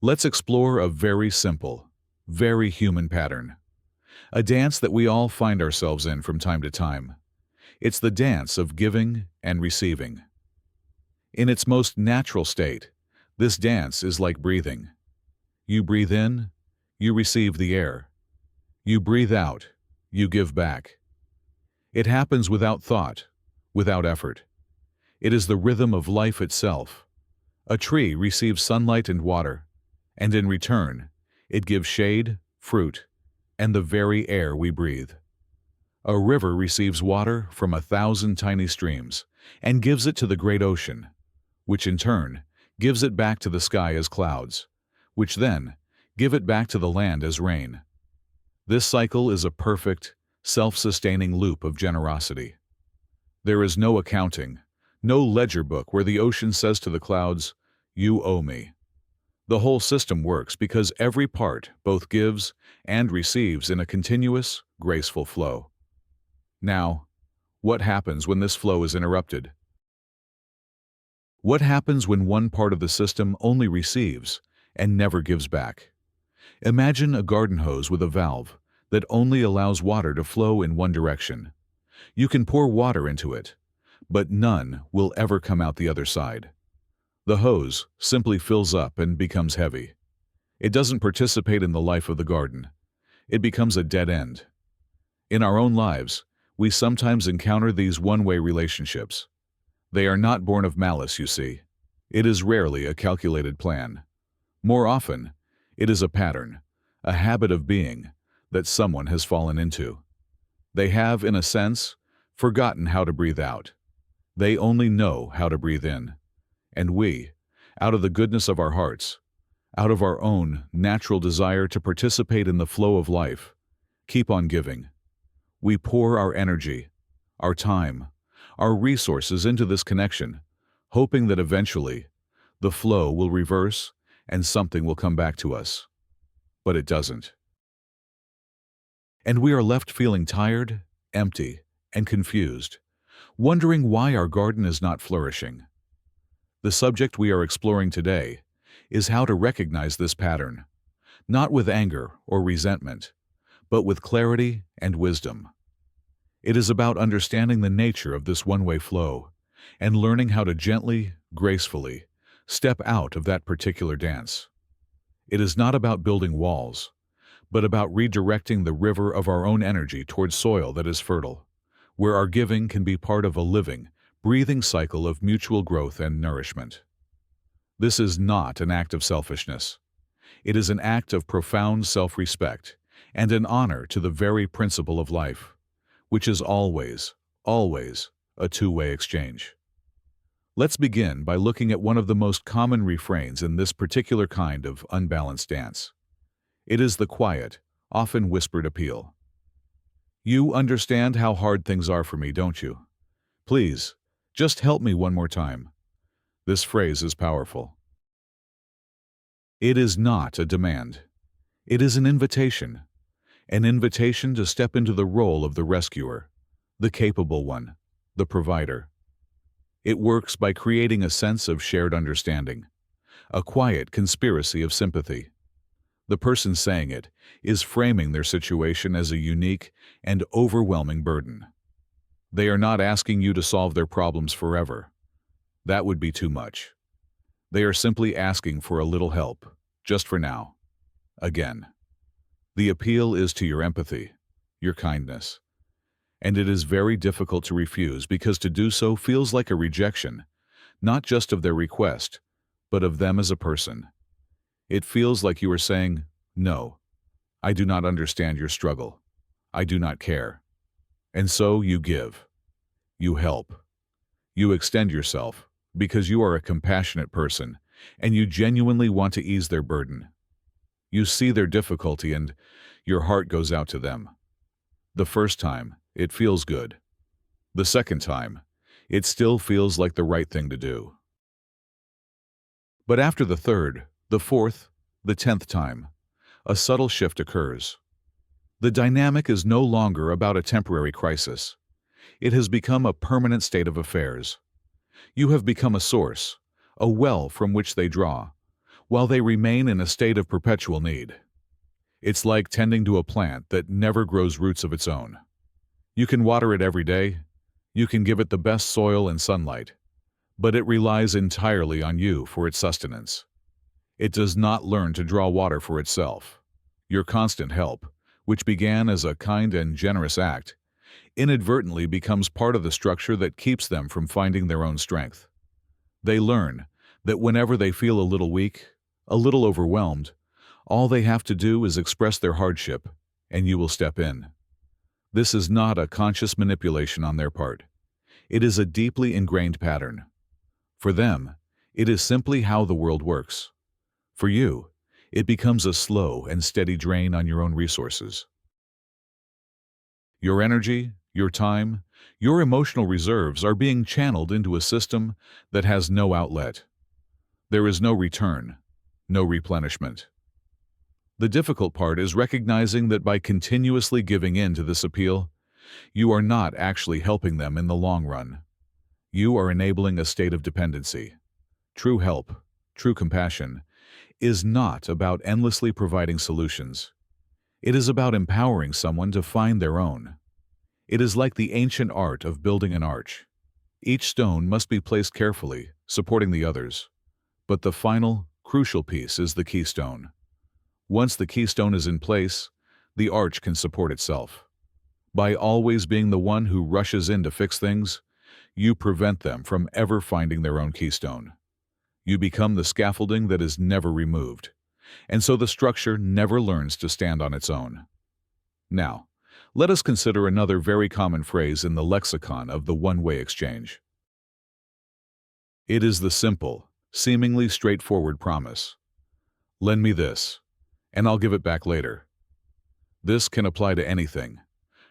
Let's explore a very simple, very human pattern. A dance that we all find ourselves in from time to time. It's the dance of giving and receiving. In its most natural state, this dance is like breathing. You breathe in, you receive the air. You breathe out, you give back. It happens without thought, without effort. It is the rhythm of life itself. A tree receives sunlight and water, and in return, it gives shade, fruit, and the very air we breathe. A river receives water from 1,000 tiny streams and gives it to the great ocean, which in turn gives it back to the sky as clouds, which then give it back to the land as rain. This cycle is a perfect, self-sustaining loop of generosity. There is no accounting, no ledger book where the ocean says to the clouds, "You owe me." The whole system works because every part both gives and receives in a continuous, graceful flow. Now, what happens when this flow is interrupted? What happens when one part of the system only receives and never gives back? Imagine a garden hose with a valve that only allows water to flow in one direction. You can pour water into it, but none will ever come out the other side. The hose simply fills up and becomes heavy. It doesn't participate in the life of the garden. It becomes a dead end. In our own lives, we sometimes encounter these one-way relationships. They are not born of malice, you see. It is rarely a calculated plan. More often, it is a pattern, a habit of being that someone has fallen into. They have, in a sense, forgotten how to breathe out. They only know how to breathe in. And we, out of the goodness of our hearts, out of our own natural desire to participate in the flow of life, keep on giving. We pour our energy, our time, our resources into this connection, hoping that eventually the flow will reverse and something will come back to us. But it doesn't. And we are left feeling tired, empty, and confused, wondering why our garden is not flourishing. The subject we are exploring today is how to recognize this pattern, not with anger or resentment, but with clarity and wisdom. It is about understanding the nature of this one-way flow and learning how to gently, gracefully, step out of that particular dance. It is not about building walls, but about redirecting the river of our own energy towards soil that is fertile, where our giving can be part of a living, breathing cycle of mutual growth and nourishment. This is not an act of selfishness. It is an act of profound self-respect and an honor to the very principle of life, which is always, always a two-way exchange. Let's begin by looking at one of the most common refrains in this particular kind of unbalanced dance. It is the quiet, often whispered appeal. "You understand how hard things are for me, don't you? Please, just help me one more time." This phrase is powerful. It is not a demand. It is an invitation to step into the role of the rescuer, the capable one, the provider. It works by creating a sense of shared understanding, a quiet conspiracy of sympathy. The person saying it is framing their situation as a unique and overwhelming burden. They are not asking you to solve their problems forever. That would be too much. They are simply asking for a little help, just for now. Again. The appeal is to your empathy, your kindness. And it is very difficult to refuse because to do so feels like a rejection, not just of their request, but of them as a person. It feels like you are saying, "No, I do not understand your struggle. I do not care." And so you give. You help. You extend yourself because you are a compassionate person and you genuinely want to ease their burden. You see their difficulty and your heart goes out to them. The first time, it feels good. The second time, it still feels like the right thing to do. But after the third, the fourth, the 10th time, a subtle shift occurs. The dynamic is no longer about a temporary crisis. It has become a permanent state of affairs. You have become a source, a well from which they draw, while they remain in a state of perpetual need. It's like tending to a plant that never grows roots of its own. You can water it every day, you can give it the best soil and sunlight, but it relies entirely on you for its sustenance. It does not learn to draw water for itself. Your constant help, which began as a kind and generous act, inadvertently becomes part of the structure that keeps them from finding their own strength. They learn that whenever they feel a little weak, a little overwhelmed, all they have to do is express their hardship, and you will step in. This is not a conscious manipulation on their part. It is a deeply ingrained pattern. For them, it is simply how the world works. For you, it becomes a slow and steady drain on your own resources. Your energy, your time, your emotional reserves are being channeled into a system that has no outlet. There is no return, no replenishment. The difficult part is recognizing that by continuously giving in to this appeal, you are not actually helping them in the long run. You are enabling a state of dependency. True help, true compassion, is not about endlessly providing solutions. It is about empowering someone to find their own. It is like the ancient art of building an arch. Each stone must be placed carefully, supporting the others. But the final, crucial piece is the keystone. Once the keystone is in place, the arch can support itself. By always being the one who rushes in to fix things, you prevent them from ever finding their own keystone. You become the scaffolding that is never removed, and so the structure never learns to stand on its own. Now, let us consider another very common phrase in the lexicon of the one-way exchange. It is the simple, seemingly straightforward promise. Lend me this, and I'll give it back later. This can apply to anything,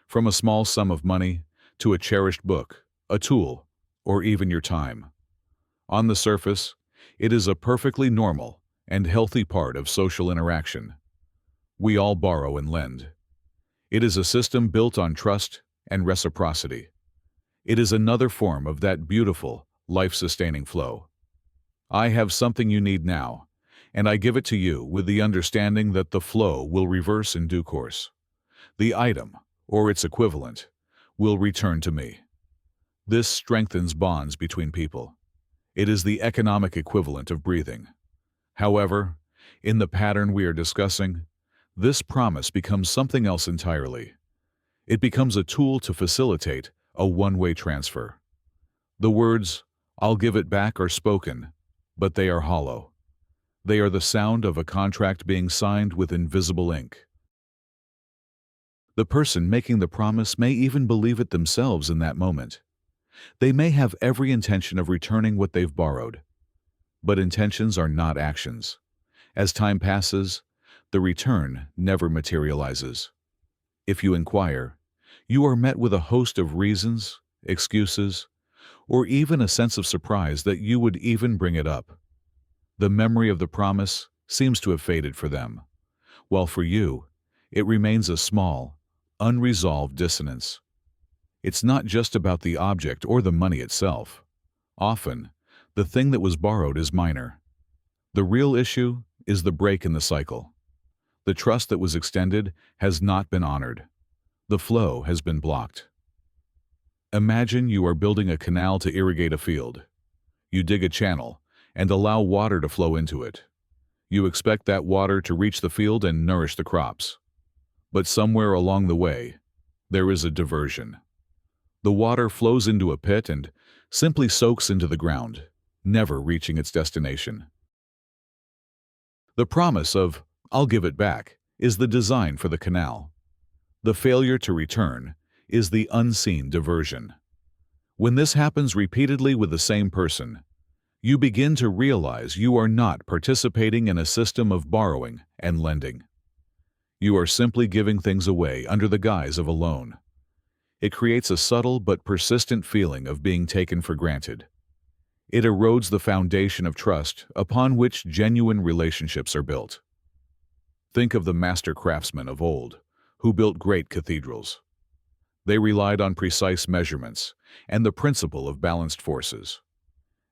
from a small sum of money to a cherished book, a tool, or even your time. On the surface, it is a perfectly normal and healthy part of social interaction. We all borrow and lend. It is a system built on trust and reciprocity. It is another form of that beautiful, life-sustaining flow. I have something you need now, and I give it to you with the understanding that the flow will reverse in due course. The item, or its equivalent, will return to me. This strengthens bonds between people. It is the economic equivalent of breathing. However, in the pattern we are discussing, this promise becomes something else entirely. It becomes a tool to facilitate a one-way transfer. The words, "I'll give it back," are spoken, but they are hollow. They are the sound of a contract being signed with invisible ink. The person making the promise may even believe it themselves in that moment. They may have every intention of returning what they've borrowed. But intentions are not actions. As time passes, the return never materializes. If you inquire, you are met with a host of reasons, excuses, or even a sense of surprise that you would even bring it up. The memory of the promise seems to have faded for them, while for you, it remains a small, unresolved dissonance. It's not just about the object or the money itself. Often, the thing that was borrowed is minor. The real issue is the break in the cycle. The trust that was extended has not been honored. The flow has been blocked. Imagine you are building a canal to irrigate a field. You dig a channel and allow water to flow into it. You expect that water to reach the field and nourish the crops. But somewhere along the way, there is a diversion. The water flows into a pit and simply soaks into the ground, never reaching its destination. The promise of, "I'll give it back," is the design for the canal. The failure to return is the unseen diversion. When this happens repeatedly with the same person, you begin to realize you are not participating in a system of borrowing and lending. You are simply giving things away under the guise of a loan. It creates a subtle but persistent feeling of being taken for granted. It erodes the foundation of trust upon which genuine relationships are built. Think of the master craftsmen of old, who built great cathedrals. They relied on precise measurements and the principle of balanced forces.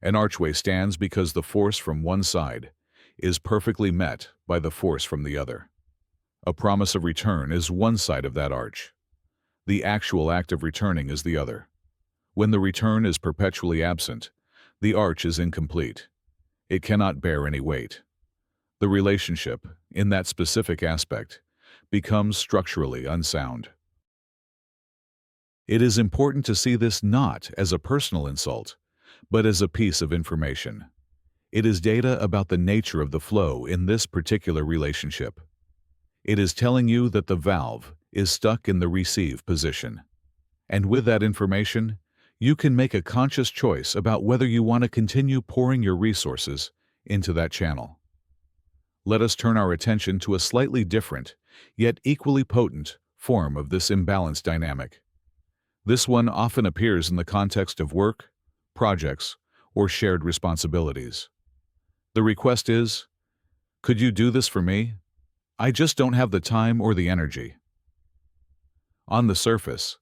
An archway stands because the force from one side is perfectly met by the force from the other. A promise of return is one side of that arch. The actual act of returning is the other. When the return is perpetually absent, the arch is incomplete. It cannot bear any weight. The relationship, in that specific aspect, becomes structurally unsound. It is important to see this not as a personal insult, but as a piece of information. It is data about the nature of the flow in this particular relationship. It is telling you that the valve is stuck in the receive position. And with that information, you can make a conscious choice about whether you want to continue pouring your resources into that channel. Let us turn our attention to a slightly different, yet equally potent, form of this imbalanced dynamic. This one often appears in the context of work, projects, or shared responsibilities. The request is, "Could you do this for me? I just don't have the time or the energy." On the surface,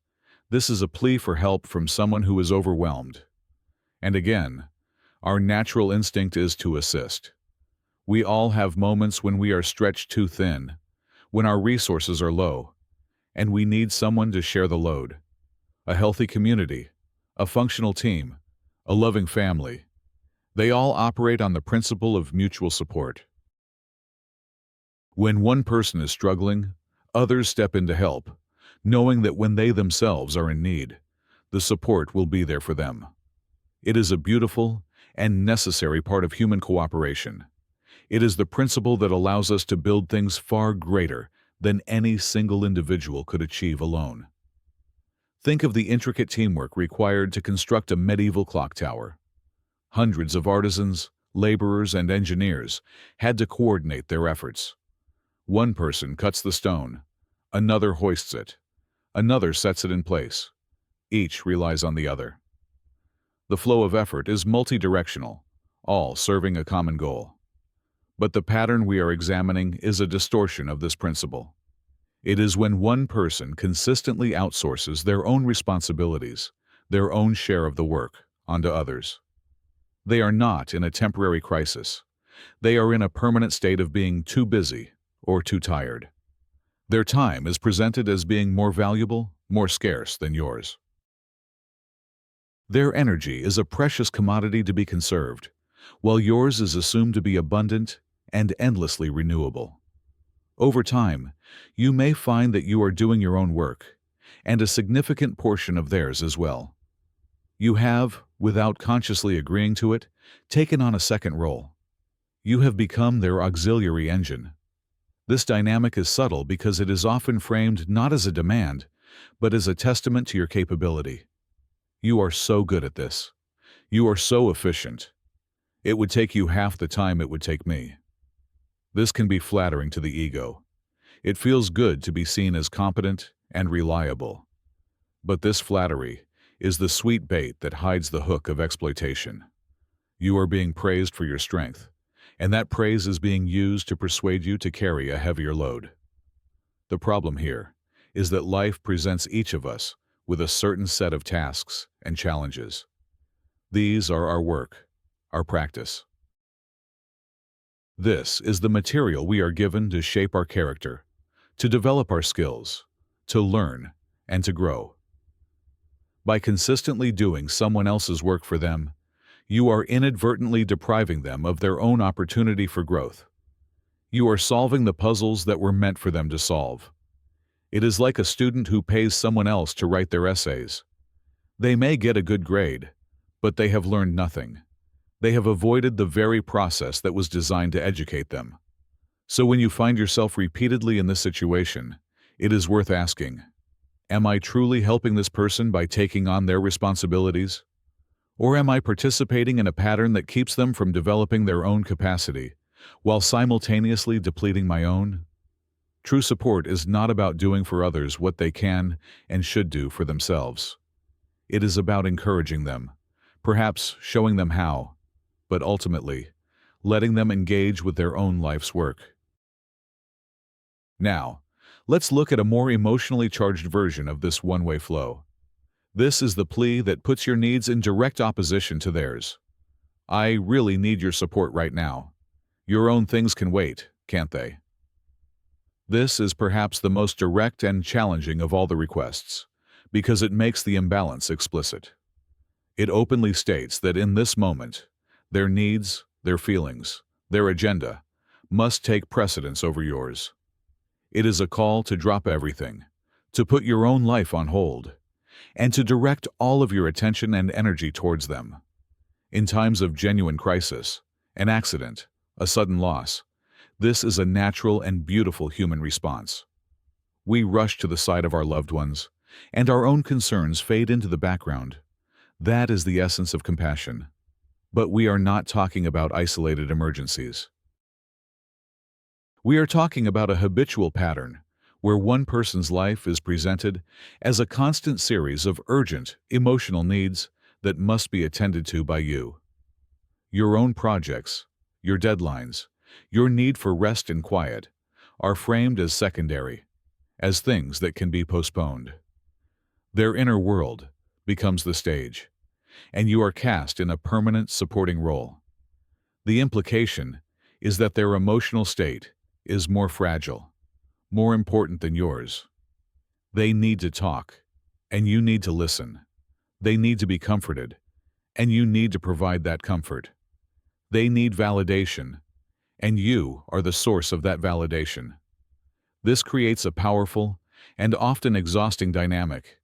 this is a plea for help from someone who is overwhelmed. And again, our natural instinct is to assist. We all have moments when we are stretched too thin, when our resources are low, and we need someone to share the load. A healthy community, a functional team, a loving family. They all operate on the principle of mutual support. When one person is struggling, others step in to help, knowing that when they themselves are in need, the support will be there for them. It is a beautiful and necessary part of human cooperation. It is the principle that allows us to build things far greater than any single individual could achieve alone. Think of the intricate teamwork required to construct a medieval clock tower. Hundreds of artisans, laborers, and engineers had to coordinate their efforts. One person cuts the stone, another hoists it, another sets it in place. Each relies on the other. The flow of effort is multidirectional, all serving a common goal. But the pattern we are examining is a distortion of this principle. It is when one person consistently outsources their own responsibilities, their own share of the work, onto others. They are not in a temporary crisis. They are in a permanent state of being too busy or too tired. Their time is presented as being more valuable, more scarce than yours. Their energy is a precious commodity to be conserved, while yours is assumed to be abundant and endlessly renewable. Over time, you may find that you are doing your own work, and a significant portion of theirs as well. You have, without consciously agreeing to it, taken on a second role. You have become their auxiliary engine. This dynamic is subtle because it is often framed not as a demand, but as a testament to your capability. You are so good at this. You are so efficient. It would take you half the time it would take me. This can be flattering to the ego. It feels good to be seen as competent and reliable. But this flattery is the sweet bait that hides the hook of exploitation. You are being praised for your strength, and that praise is being used to persuade you to carry a heavier load. The problem here is that life presents each of us with a certain set of tasks and challenges. These are our work, our practice. This is the material we are given to shape our character, to develop our skills, to learn, and to grow. By consistently doing someone else's work for them, you are inadvertently depriving them of their own opportunity for growth. You are solving the puzzles that were meant for them to solve. It is like a student who pays someone else to write their essays. They may get a good grade, but they have learned nothing. They have avoided the very process that was designed to educate them. So when you find yourself repeatedly in this situation, it is worth asking, am I truly helping this person by taking on their responsibilities? Or am I participating in a pattern that keeps them from developing their own capacity, while simultaneously depleting my own? True support is not about doing for others what they can and should do for themselves. It is about encouraging them, perhaps showing them how, but ultimately, letting them engage with their own life's work. Now, let's look at a more emotionally charged version of this one-way flow. This is the plea that puts your needs in direct opposition to theirs. I really need your support right now. Your own things can wait, can't they? This is perhaps the most direct and challenging of all the requests, because it makes the imbalance explicit. It openly states that in this moment, their needs, their feelings, their agenda must take precedence over yours. It is a call to drop everything, to put your own life on hold, and to direct all of your attention and energy towards them. In times of genuine crisis, an accident, a sudden loss, this is a natural and beautiful human response. We rush to the side of our loved ones, and our own concerns fade into the background. That is the essence of compassion. But we are not talking about isolated emergencies. We are talking about a habitual pattern where one person's life is presented as a constant series of urgent, emotional needs that must be attended to by you. Your own projects, your deadlines, your need for rest and quiet are framed as secondary, as things that can be postponed. Their inner world becomes the stage, and you are cast in a permanent supporting role. The implication is that their emotional state is more fragile, more important than yours. They need to talk, and you need to listen. They need to be comforted, and you need to provide that comfort. They need validation, and you are the source of that validation. This creates a powerful and often exhausting dynamic.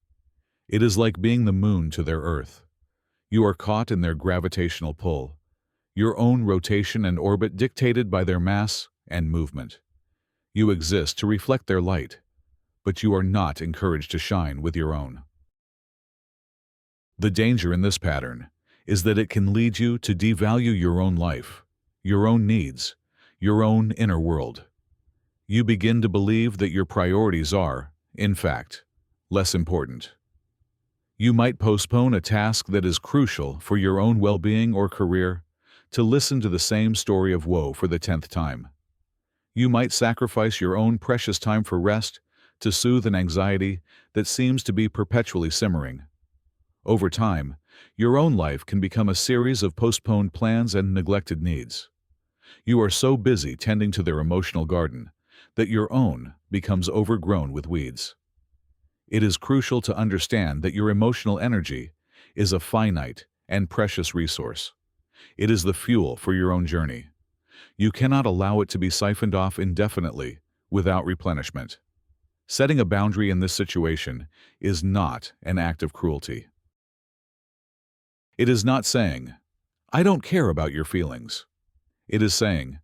It is like being the moon to their Earth. You are caught in their gravitational pull, your own rotation and orbit dictated by their mass and movement. You exist to reflect their light, but you are not encouraged to shine with your own. The danger in this pattern is that it can lead you to devalue your own life, your own needs, your own inner world. You begin to believe that your priorities are, in fact, less important. You might postpone a task that is crucial for your own well-being or career to listen to the same story of woe for the 10th time. You might sacrifice your own precious time for rest to soothe an anxiety that seems to be perpetually simmering. Over time, your own life can become a series of postponed plans and neglected needs. You are so busy tending to their emotional garden that your own becomes overgrown with weeds. It is crucial to understand that your emotional energy is a finite and precious resource. It is the fuel for your own journey. You cannot allow it to be siphoned off indefinitely without replenishment. Setting a boundary in this situation is not an act of cruelty. It is not saying, "I don't care about your feelings." It is saying,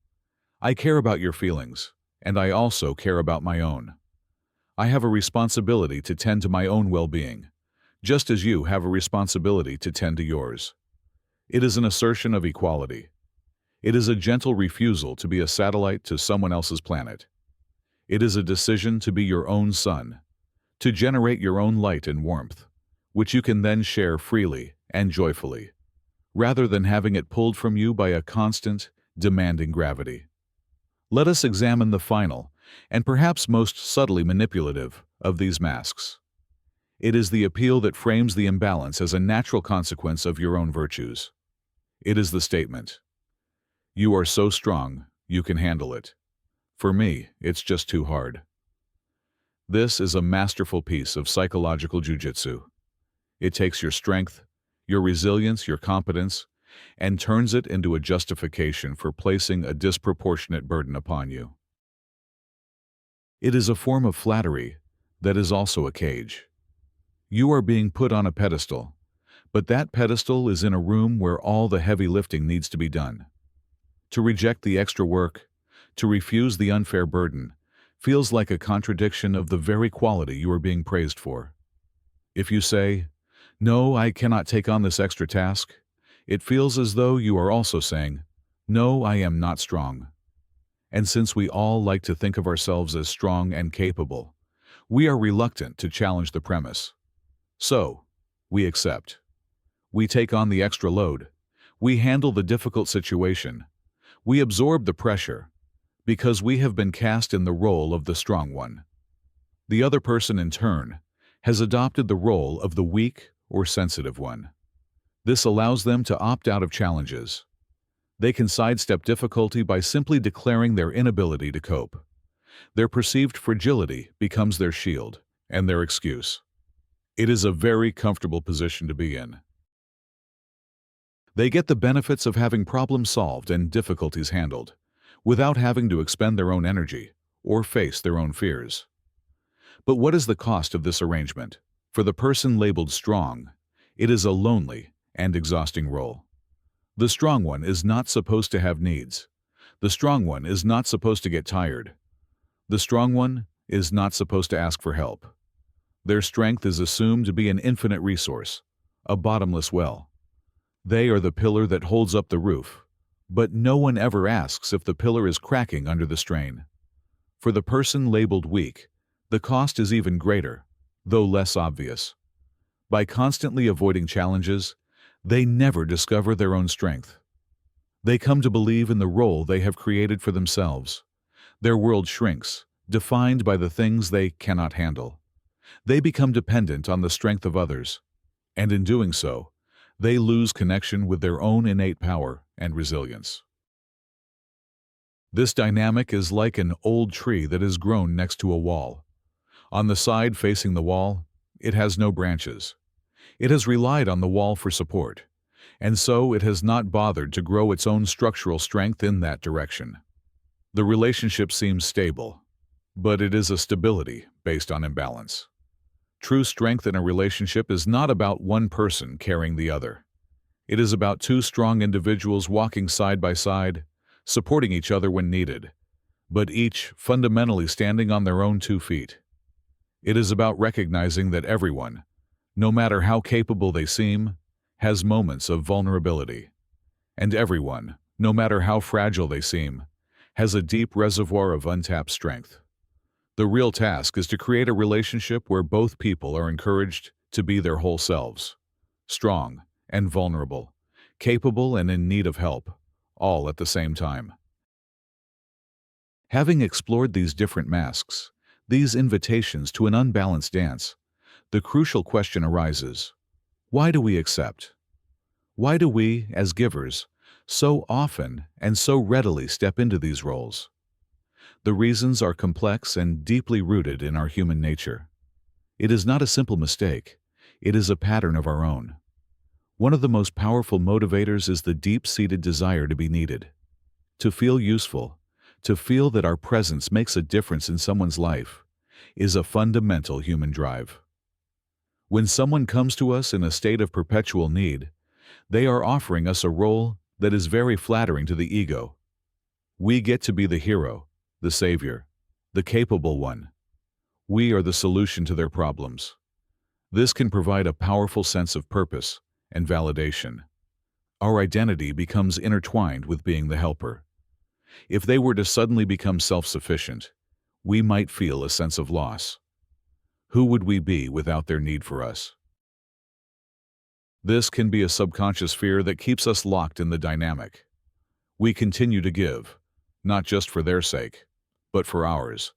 "I care about your feelings, and I also care about my own. I have a responsibility to tend to my own well-being, just as you have a responsibility to tend to yours." It is an assertion of equality. It is a gentle refusal to be a satellite to someone else's planet. It is a decision to be your own sun, to generate your own light and warmth, which you can then share freely and joyfully, rather than having it pulled from you by a constant, demanding gravity. Let us examine the final, and perhaps most subtly manipulative, of these masks. It is the appeal that frames the imbalance as a natural consequence of your own virtues. It is the statement, "You are so strong, you can handle it. For me, it's just too hard." This is a masterful piece of psychological jujitsu. It takes your strength, your resilience, your competence, and turns it into a justification for placing a disproportionate burden upon you. It is a form of flattery that is also a cage. You are being put on a pedestal, but that pedestal is in a room where all the heavy lifting needs to be done. To reject the extra work, to refuse the unfair burden, feels like a contradiction of the very quality you are being praised for. If you say, "No, I cannot take on this extra task," it feels as though you are also saying, "No, I am not strong." And since we all like to think of ourselves as strong and capable, we are reluctant to challenge the premise. So, we accept. We take on the extra load. We handle the difficult situation. We absorb the pressure, because we have been cast in the role of the strong one. The other person, in turn, has adopted the role of the weak or sensitive one. This allows them to opt out of challenges. They can sidestep difficulty by simply declaring their inability to cope. Their perceived fragility becomes their shield and their excuse. It is a very comfortable position to be in. They get the benefits of having problems solved and difficulties handled, without having to expend their own energy or face their own fears. But what is the cost of this arrangement? For the person labeled strong, it is a lonely and exhausting role. The strong one is not supposed to have needs. The strong one is not supposed to get tired. The strong one is not supposed to ask for help. Their strength is assumed to be an infinite resource, a bottomless well. They are the pillar that holds up the roof, but no one ever asks if the pillar is cracking under the strain. For the person labeled weak, the cost is even greater, though less obvious. By constantly avoiding challenges, they never discover their own strength. They come to believe in the role they have created for themselves. Their world shrinks, defined by the things they cannot handle. They become dependent on the strength of others, and in doing so, they lose connection with their own innate power and resilience. This dynamic is like an old tree that has grown next to a wall. On the side facing the wall, it has no branches. It has relied on the wall for support, and so it has not bothered to grow its own structural strength in that direction. The relationship seems stable, but it is a stability based on imbalance. True strength in a relationship is not about one person carrying the other. It is about two strong individuals walking side by side, supporting each other when needed, but each fundamentally standing on their own 2 feet. It is about recognizing that everyone, no matter how capable they seem, has moments of vulnerability. And everyone, no matter how fragile they seem, has a deep reservoir of untapped strength. The real task is to create a relationship where both people are encouraged to be their whole selves, strong and vulnerable, capable and in need of help, all at the same time. Having explored these different masks, these invitations to an unbalanced dance, the crucial question arises: why do we accept? Why do we, as givers, so often and so readily step into these roles? The reasons are complex and deeply rooted in our human nature. It is not a simple mistake. It is a pattern of our own. One of the most powerful motivators is the deep-seated desire to be needed, to feel useful, to feel that our presence makes a difference in someone's life, is a fundamental human drive. When someone comes to us in a state of perpetual need, they are offering us a role that is very flattering to the ego. We get to be the hero, the savior, the capable one. We are the solution to their problems. This can provide a powerful sense of purpose and validation. Our identity becomes intertwined with being the helper. If they were to suddenly become self-sufficient, we might feel a sense of loss. Who would we be without their need for us? This can be a subconscious fear that keeps us locked in the dynamic. We continue to give, not just for their sake, but for ours,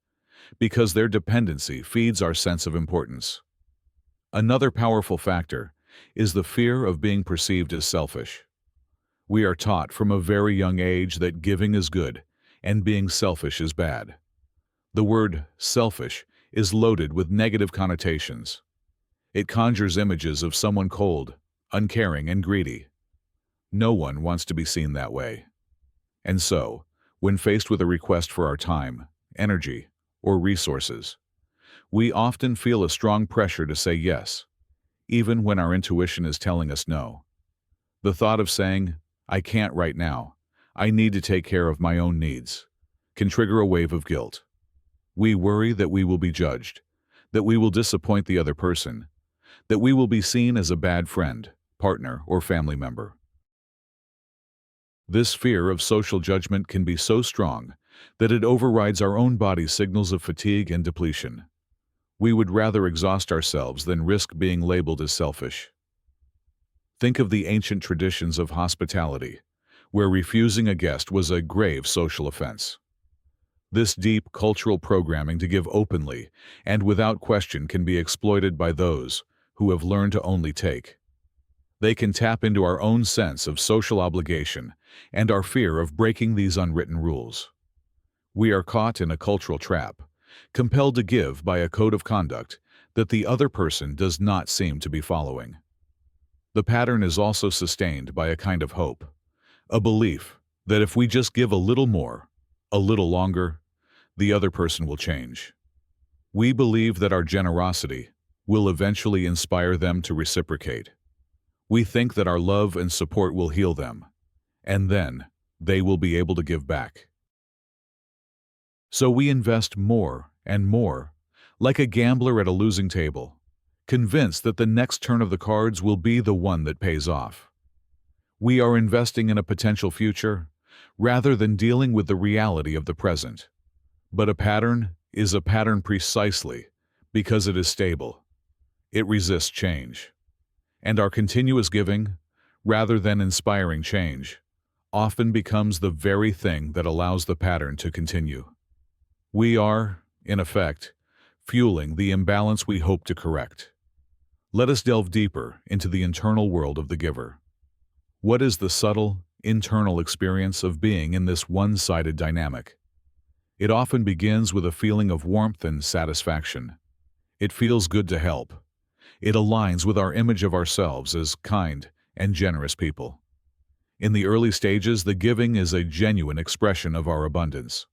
because their dependency feeds our sense of importance. Another powerful factor is the fear of being perceived as selfish. We are taught from a very young age that giving is good and being selfish is bad. The word selfish is loaded with negative connotations. It conjures images of someone cold, uncaring, and greedy. No one wants to be seen that way. And so, when faced with a request for our time, energy, or resources, we often feel a strong pressure to say yes, even when our intuition is telling us no. The thought of saying, "I can't right now, I need to take care of my own needs," can trigger a wave of guilt. We worry that we will be judged, that we will disappoint the other person, that we will be seen as a bad friend, partner, or family member. This fear of social judgment can be so strong that it overrides our own body's signals of fatigue and depletion. We would rather exhaust ourselves than risk being labeled as selfish. Think of the ancient traditions of hospitality, where refusing a guest was a grave social offense. This deep cultural programming to give openly and without question can be exploited by those who have learned to only take. They can tap into our own sense of social obligation and our fear of breaking these unwritten rules. We are caught in a cultural trap, compelled to give by a code of conduct that the other person does not seem to be following. The pattern is also sustained by a kind of hope, a belief that if we just give a little more, a little longer, the other person will change. We believe that our generosity will eventually inspire them to reciprocate. We think that our love and support will heal them, and then they will be able to give back. So we invest more and more, like a gambler at a losing table, convinced that the next turn of the cards will be the one that pays off. We are investing in a potential future rather than dealing with the reality of the present. But a pattern is a pattern precisely because it is stable. It resists change. And our continuous giving, rather than inspiring change, often becomes the very thing that allows the pattern to continue. We are, in effect, fueling the imbalance we hope to correct. Let us delve deeper into the internal world of the giver. What is the subtle, internal experience of being in this one-sided dynamic? It often begins with a feeling of warmth and satisfaction. It feels good to help. It aligns with our image of ourselves as kind and generous people. In the early stages, the giving is a genuine expression of our abundance.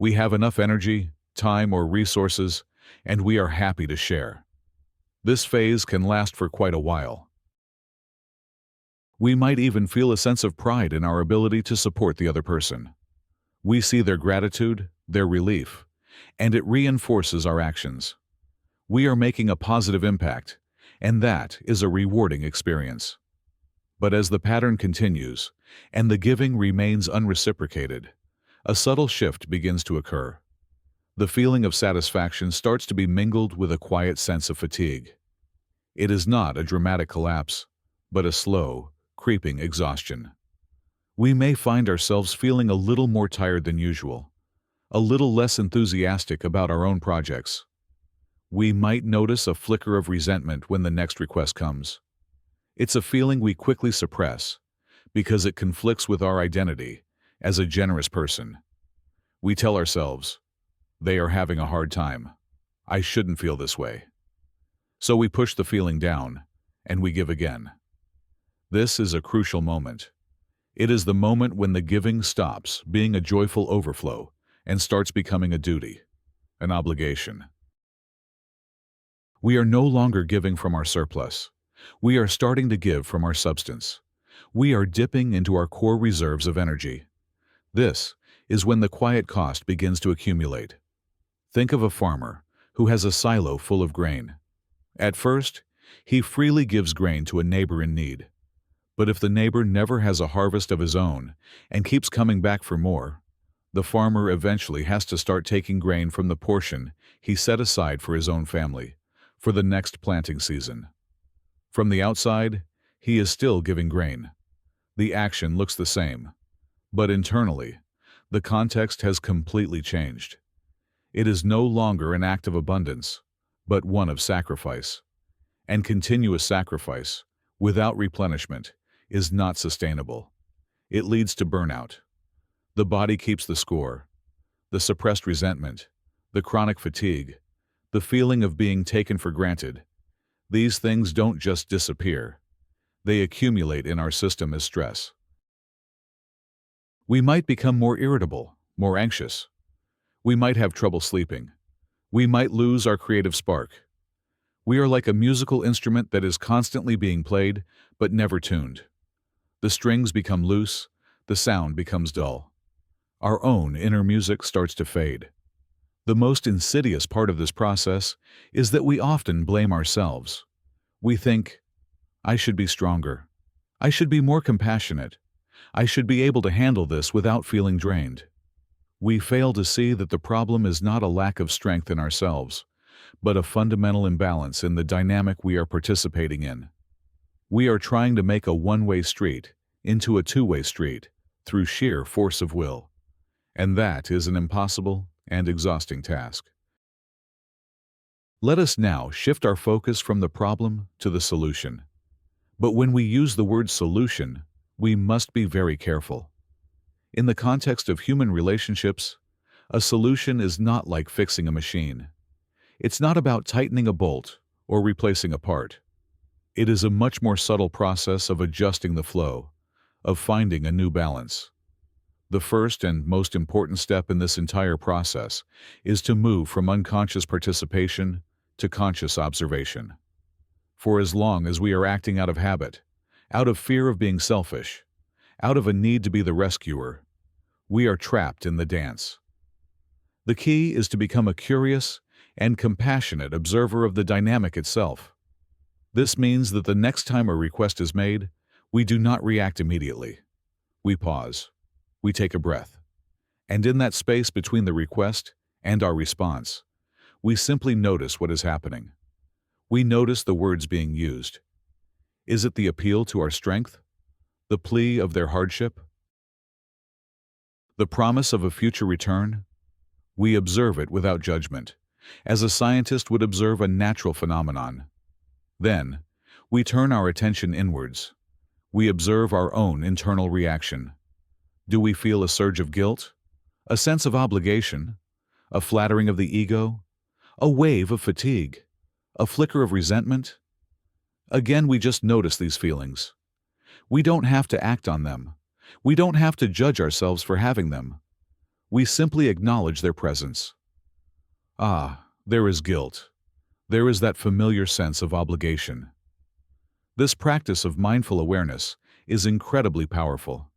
We have enough energy, time, or resources, and we are happy to share. This phase can last for quite a while. We might even feel a sense of pride in our ability to support the other person. We see their gratitude, their relief, and it reinforces our actions. We are making a positive impact, and that is a rewarding experience. But as the pattern continues, and the giving remains unreciprocated, a subtle shift begins to occur. The feeling of satisfaction starts to be mingled with a quiet sense of fatigue. It is not a dramatic collapse, but a slow, creeping exhaustion. We may find ourselves feeling a little more tired than usual, a little less enthusiastic about our own projects. We might notice a flicker of resentment when the next request comes. It's a feeling we quickly suppress because it conflicts with our identity as a generous person. We tell ourselves, they are having a hard time. I shouldn't feel this way. So we push the feeling down, and we give again. This is a crucial moment. It is the moment when the giving stops being a joyful overflow and starts becoming a duty, an obligation. We are no longer giving from our surplus. We are starting to give from our substance. We are dipping into our core reserves of energy. This is when the quiet cost begins to accumulate. Think of a farmer who has a silo full of grain. At first, he freely gives grain to a neighbor in need. But if the neighbor never has a harvest of his own and keeps coming back for more, the farmer eventually has to start taking grain from the portion he set aside for his own family, for the next planting season. From the outside, he is still giving grain. The action looks the same, but internally, the context has completely changed. It is no longer an act of abundance, but one of sacrifice. And continuous sacrifice, without replenishment, is not sustainable. It leads to burnout. The body keeps the score. The suppressed resentment, the chronic fatigue, the feeling of being taken for granted. These things don't just disappear. They accumulate in our system as stress. We might become more irritable, more anxious. We might have trouble sleeping. We might lose our creative spark. We are like a musical instrument that is constantly being played, but never tuned. The strings become loose, the sound becomes dull. Our own inner music starts to fade. The most insidious part of this process is that we often blame ourselves. We think, I should be stronger. I should be more compassionate. I should be able to handle this without feeling drained. We fail to see that the problem is not a lack of strength in ourselves, but a fundamental imbalance in the dynamic we are participating in. We are trying to make a one-way street into a two-way street through sheer force of will, and that is an impossible and exhausting task. Let us now shift our focus from the problem to the solution. But when we use the word solution, we must be very careful. In the context of human relationships, a solution is not like fixing a machine. It's not about tightening a bolt or replacing a part. It is a much more subtle process of adjusting the flow, of finding a new balance. The first and most important step in this entire process is to move from unconscious participation to conscious observation. For as long as we are acting out of habit, out of fear of being selfish, out of a need to be the rescuer, we are trapped in the dance. The key is to become a curious and compassionate observer of the dynamic itself. This means that the next time a request is made, we do not react immediately. We pause. We take a breath. And in that space between the request and our response, we simply notice what is happening. We notice the words being used. Is it the appeal to our strength? The plea of their hardship? The promise of a future return? We observe it without judgment, as a scientist would observe a natural phenomenon. Then, we turn our attention inwards. We observe our own internal reaction. Do we feel a surge of guilt? A sense of obligation? A flattering of the ego? A wave of fatigue? A flicker of resentment? Again, we just notice these feelings. We don't have to act on them. We don't have to judge ourselves for having them. We simply acknowledge their presence. Ah, there is guilt. There is that familiar sense of obligation. This practice of mindful awareness is incredibly powerful.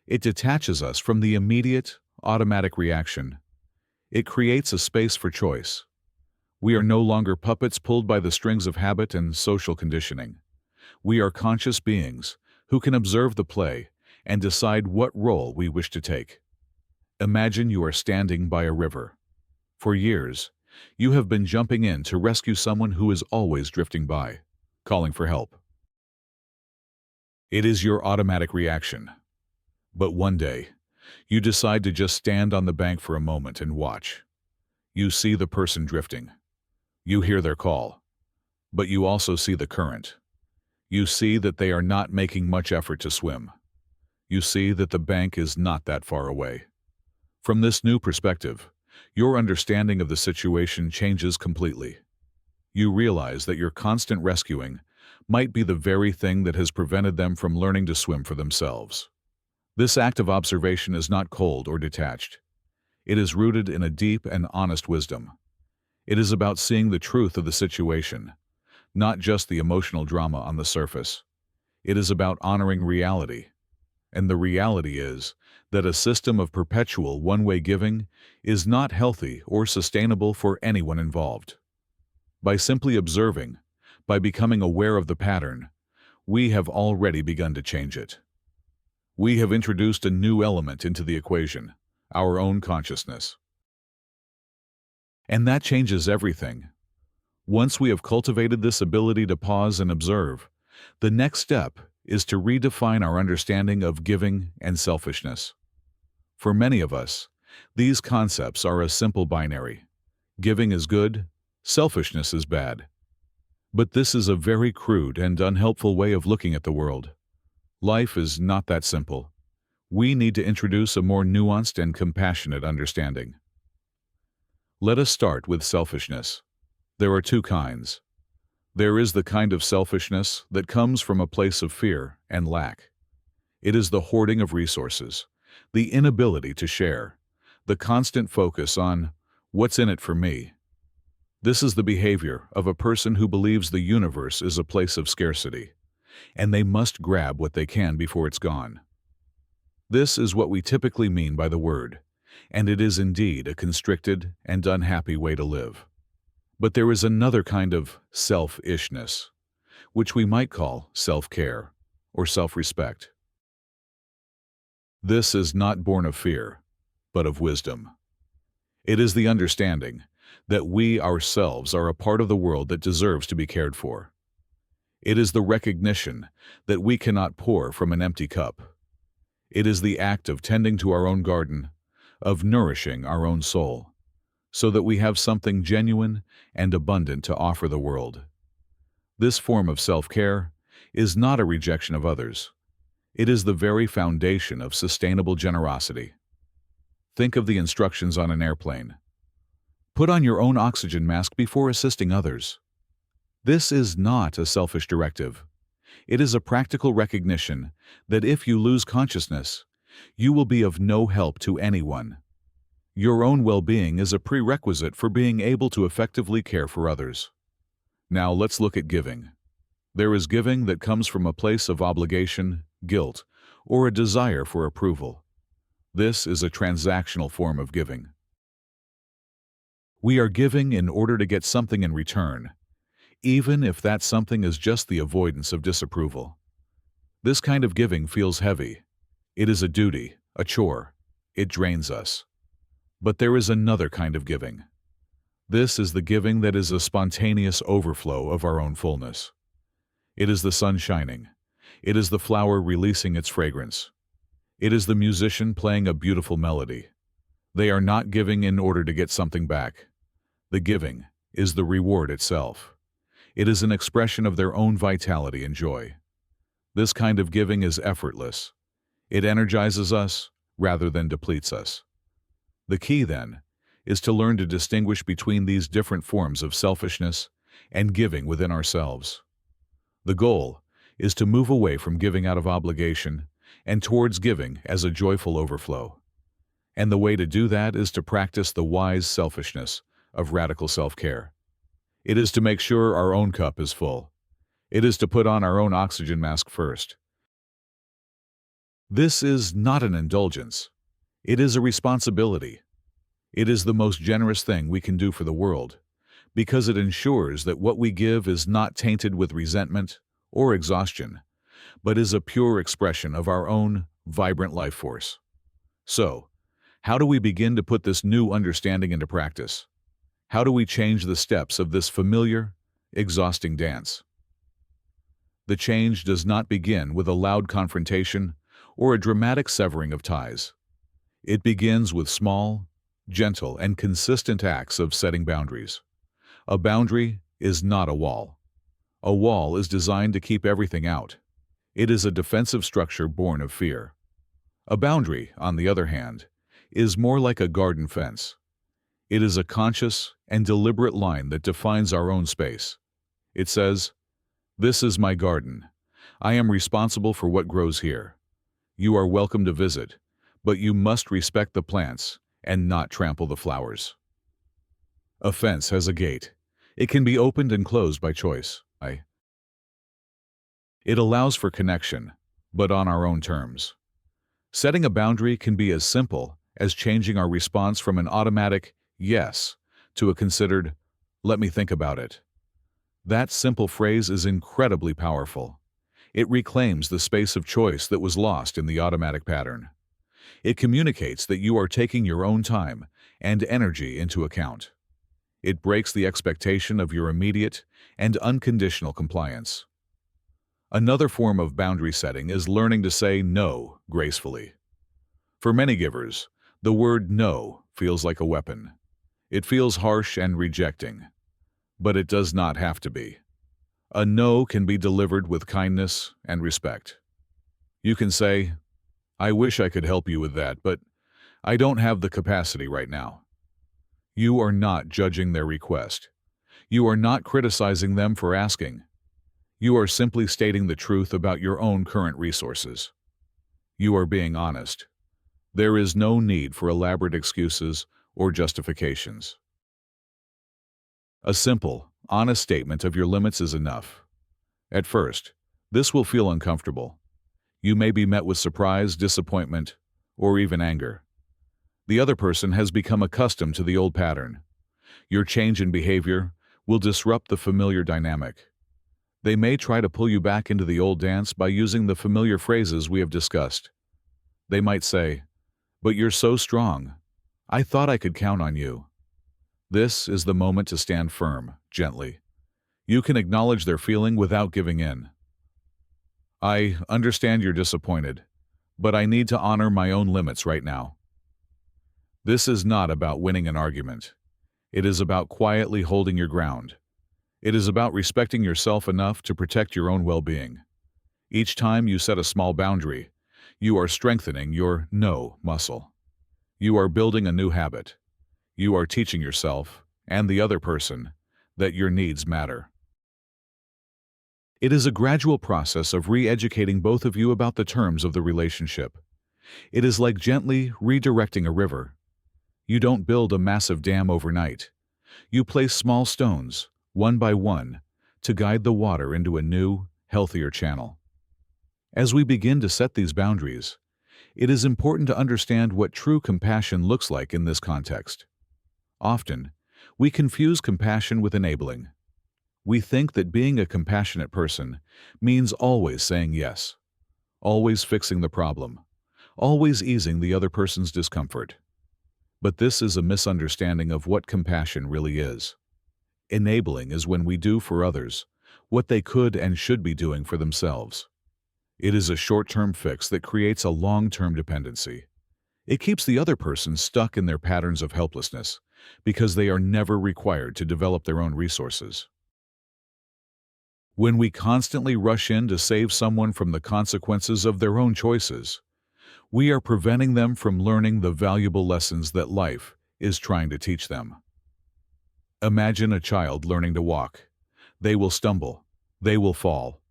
It detaches us from the immediate, automatic reaction. It creates a space for choice. We are no longer puppets pulled by the strings of habit and social conditioning. We are conscious beings who can observe the play and decide what role we wish to take. Imagine you are standing by a river. For years, you have been jumping in to rescue someone who is always drifting by, calling for help. It is your automatic reaction. But one day, you decide to just stand on the bank for a moment and watch. You see the person drifting. You hear their call. But you also see the current. You see that they are not making much effort to swim. You see that the bank is not that far away. From this new perspective, your understanding of the situation changes completely. You realize that your constant rescuing might be the very thing that has prevented them from learning to swim for themselves. This act of observation is not cold or detached. It is rooted in a deep and honest wisdom. It is about seeing the truth of the situation, not just the emotional drama on the surface. It is about honoring reality. And the reality is that a system of perpetual one-way giving is not healthy or sustainable for anyone involved. By simply observing, by becoming aware of the pattern, we have already begun to change it. We have introduced a new element into the equation, our own consciousness. And that changes everything. Once we have cultivated this ability to pause and observe, the next step is to redefine our understanding of giving and selfishness. For many of us, these concepts are a simple binary. Giving is good, selfishness is bad. But this is a very crude and unhelpful way of looking at the world. Life is not that simple. We need to introduce a more nuanced and compassionate understanding. Let us start with selfishness. There are two kinds. There is the kind of selfishness that comes from a place of fear and lack. It is the hoarding of resources, the inability to share, the constant focus on what's in it for me. This is the behavior of a person who believes the universe is a place of scarcity, and they must grab what they can before it's gone. This is what we typically mean by the word, and it is indeed a constricted and unhappy way to live. But there is another kind of selfishness, which we might call self-care or self-respect. This is not born of fear, but of wisdom. It is the understanding that we ourselves are a part of the world that deserves to be cared for. It is the recognition that we cannot pour from an empty cup. It is the act of tending to our own garden, of nourishing our own soul, so that we have something genuine and abundant to offer the world. This form of self-care is not a rejection of others. It is the very foundation of sustainable generosity. Think of the instructions on an airplane. Put on your own oxygen mask before assisting others. This is not a selfish directive. It is a practical recognition that if you lose consciousness, you will be of no help to anyone. Your own well-being is a prerequisite for being able to effectively care for others. Now let's look at giving. There is giving that comes from a place of obligation, guilt, or a desire for approval. This is a transactional form of giving. We are giving in order to get something in return, even if that something is just the avoidance of disapproval. This kind of giving feels heavy. It is a duty, a chore. It drains us. But there is another kind of giving. This is the giving that is a spontaneous overflow of our own fullness. It is the sun shining. It is the flower releasing its fragrance. It is the musician playing a beautiful melody. They are not giving in order to get something back. The giving is the reward itself. It is an expression of their own vitality and joy. This kind of giving is effortless. It energizes us rather than depletes us. The key, then, is to learn to distinguish between these different forms of selfishness and giving within ourselves. The goal is to move away from giving out of obligation and towards giving as a joyful overflow. And the way to do that is to practice the wise selfishness of radical self-care. It is to make sure our own cup is full. It is to put on our own oxygen mask first. This is not an indulgence. It is a responsibility. It is the most generous thing we can do for the world, because it ensures that what we give is not tainted with resentment or exhaustion, but is a pure expression of our own vibrant life force. So, how do we begin to put this new understanding into practice? How do we change the steps of this familiar, exhausting dance? The change does not begin with a loud confrontation or a dramatic severing of ties. It begins with small, gentle, and consistent acts of setting boundaries. A boundary is not a wall. A wall is designed to keep everything out. It is a defensive structure born of fear. A boundary, on the other hand, is more like a garden fence. It is a conscious and deliberate line that defines our own space. It says, "This is my garden. I am responsible for what grows here. You are welcome to visit, but you must respect the plants and not trample the flowers." A fence has a gate. It can be opened and closed by choice. It allows for connection, but on our own terms. Setting a boundary can be as simple as changing our response from an automatic yes to a considered "let me think about it." That simple phrase is incredibly powerful. It reclaims the space of choice that was lost in the automatic pattern. It communicates that you are taking your own time and energy into account. It breaks the expectation of your immediate and unconditional compliance. Another form of boundary setting is learning to say no gracefully. For many givers, the word no feels like a weapon. It feels harsh and rejecting, but it does not have to be. A no can be delivered with kindness and respect. You can say, "I wish I could help you with that, but I don't have the capacity right now." You are not judging their request. You are not criticizing them for asking. You are simply stating the truth about your own current resources. You are being honest. There is no need for elaborate excuses or justifications. A simple, honest statement of your limits is enough. At first, this will feel uncomfortable. You may be met with surprise, disappointment, or even anger. The other person has become accustomed to the old pattern. Your change in behavior will disrupt the familiar dynamic. They may try to pull you back into the old dance by using the familiar phrases we have discussed. They might say, "But you're so strong. I thought I could count on you." This is the moment to stand firm, gently. You can acknowledge their feeling without giving in. "I understand you're disappointed, but I need to honor my own limits right now." This is not about winning an argument. It is about quietly holding your ground. It is about respecting yourself enough to protect your own well-being. Each time you set a small boundary, you are strengthening your no muscle. You are building a new habit. You are teaching yourself and the other person that your needs matter. It is a gradual process of re-educating both of you about the terms of the relationship. It is like gently redirecting a river. You don't build a massive dam overnight. You place small stones, one by one, to guide the water into a new, healthier channel. As we begin to set these boundaries, it is important to understand what true compassion looks like in this context. Often, we confuse compassion with enabling. We think that being a compassionate person means always saying yes, always fixing the problem, always easing the other person's discomfort. But this is a misunderstanding of what compassion really is. Enabling is when we do for others what they could and should be doing for themselves. It is a short-term fix that creates a long-term dependency. It keeps the other person stuck in their patterns of helplessness because they are never required to develop their own resources. When we constantly rush in to save someone from the consequences of their own choices, we are preventing them from learning the valuable lessons that life is trying to teach them. Imagine a child learning to walk. They will stumble. They will fall.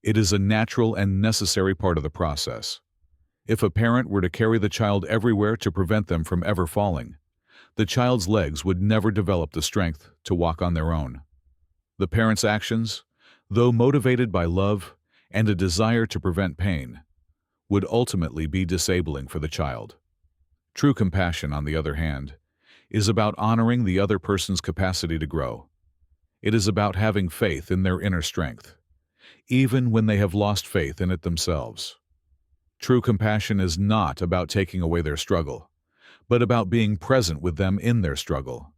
It is a natural and necessary part of the process. If a parent were to carry the child everywhere to prevent them from ever falling, the child's legs would never develop the strength to walk on their own. The parent's actions, though motivated by love and a desire to prevent pain, would ultimately be disabling for the child. True compassion, on the other hand, is about honoring the other person's capacity to grow. It is about having faith in their inner strength, even when they have lost faith in it themselves. True compassion is not about taking away their struggle, but about being present with them in their struggle.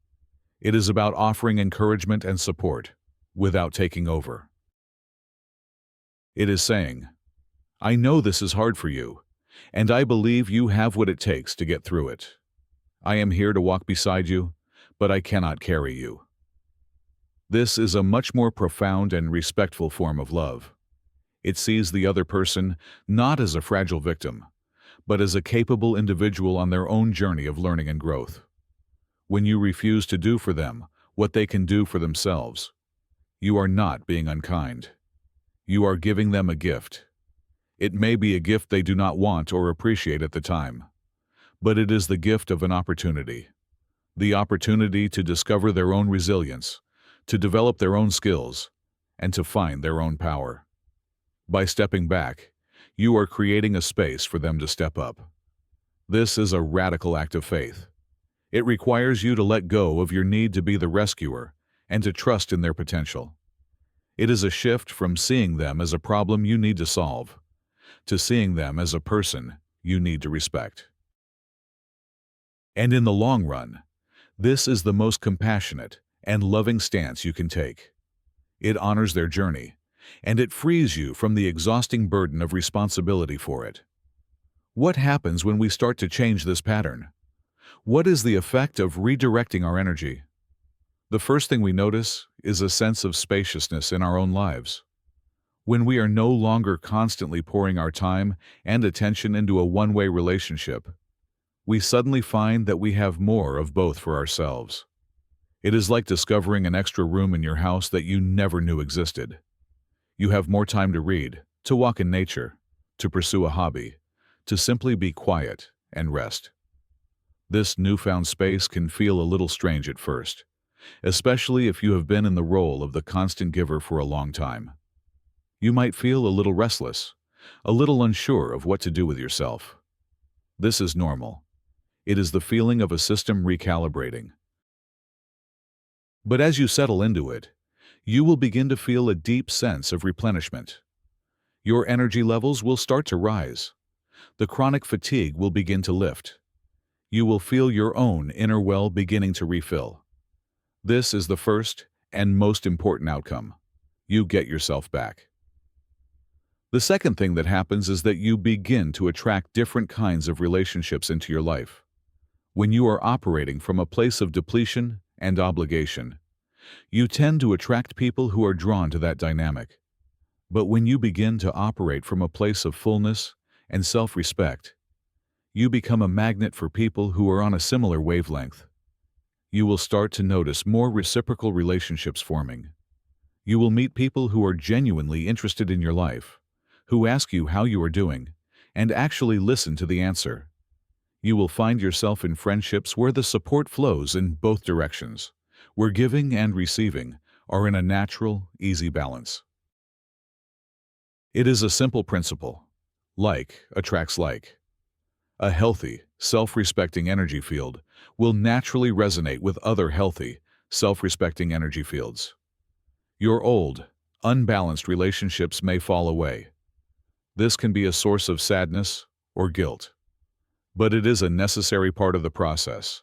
It is about offering encouragement and support without taking over. It is saying, "I know this is hard for you, and I believe you have what it takes to get through it. I am here to walk beside you, but I cannot carry you." This is a much more profound and respectful form of love. It sees the other person not as a fragile victim, but as a capable individual on their own journey of learning and growth. When you refuse to do for them what they can do for themselves, you are not being unkind. You are giving them a gift. It may be a gift they do not want or appreciate at the time, but it is the gift of an opportunity. The opportunity to discover their own resilience, to develop their own skills, and to find their own power. By stepping back, you are creating a space for them to step up. This is a radical act of faith. It requires you to let go of your need to be the rescuer and to trust in their potential. It is a shift from seeing them as a problem you need to solve to seeing them as a person you need to respect. And in the long run, this is the most compassionate and loving stance you can take. It honors their journey, and it frees you from the exhausting burden of responsibility for it. What happens when we start to change this pattern? What is the effect of redirecting our energy? The first thing we notice is a sense of spaciousness in our own lives. When we are no longer constantly pouring our time and attention into a one-way relationship, we suddenly find that we have more of both for ourselves. It is like discovering an extra room in your house that you never knew existed. You have more time to read, to walk in nature, to pursue a hobby, to simply be quiet and rest. This newfound space can feel a little strange at first, especially if you have been in the role of the constant giver for a long time. You might feel a little restless, a little unsure of what to do with yourself. This is normal. It is the feeling of a system recalibrating. But as you settle into it, you will begin to feel a deep sense of replenishment. Your energy levels will start to rise. The chronic fatigue will begin to lift. You will feel your own inner well beginning to refill. This is the first and most important outcome. You get yourself back. The second thing that happens is that you begin to attract different kinds of relationships into your life. When you are operating from a place of depletion and obligation, You tend to attract people who are drawn to that dynamic. But when you begin to operate from a place of fullness and self-respect, you become a magnet for people who are on a similar wavelength. You will start to notice more reciprocal relationships forming. You will meet people who are genuinely interested in your life, who ask you how you are doing, and actually listen to the answer. You will find yourself in friendships where the support flows in both directions, where giving and receiving are in a natural, easy balance. It is a simple principle. Like attracts like. A healthy, self-respecting energy field will naturally resonate with other healthy, self-respecting energy fields. Your old, unbalanced relationships may fall away. This can be a source of sadness or guilt. But it is a necessary part of the process.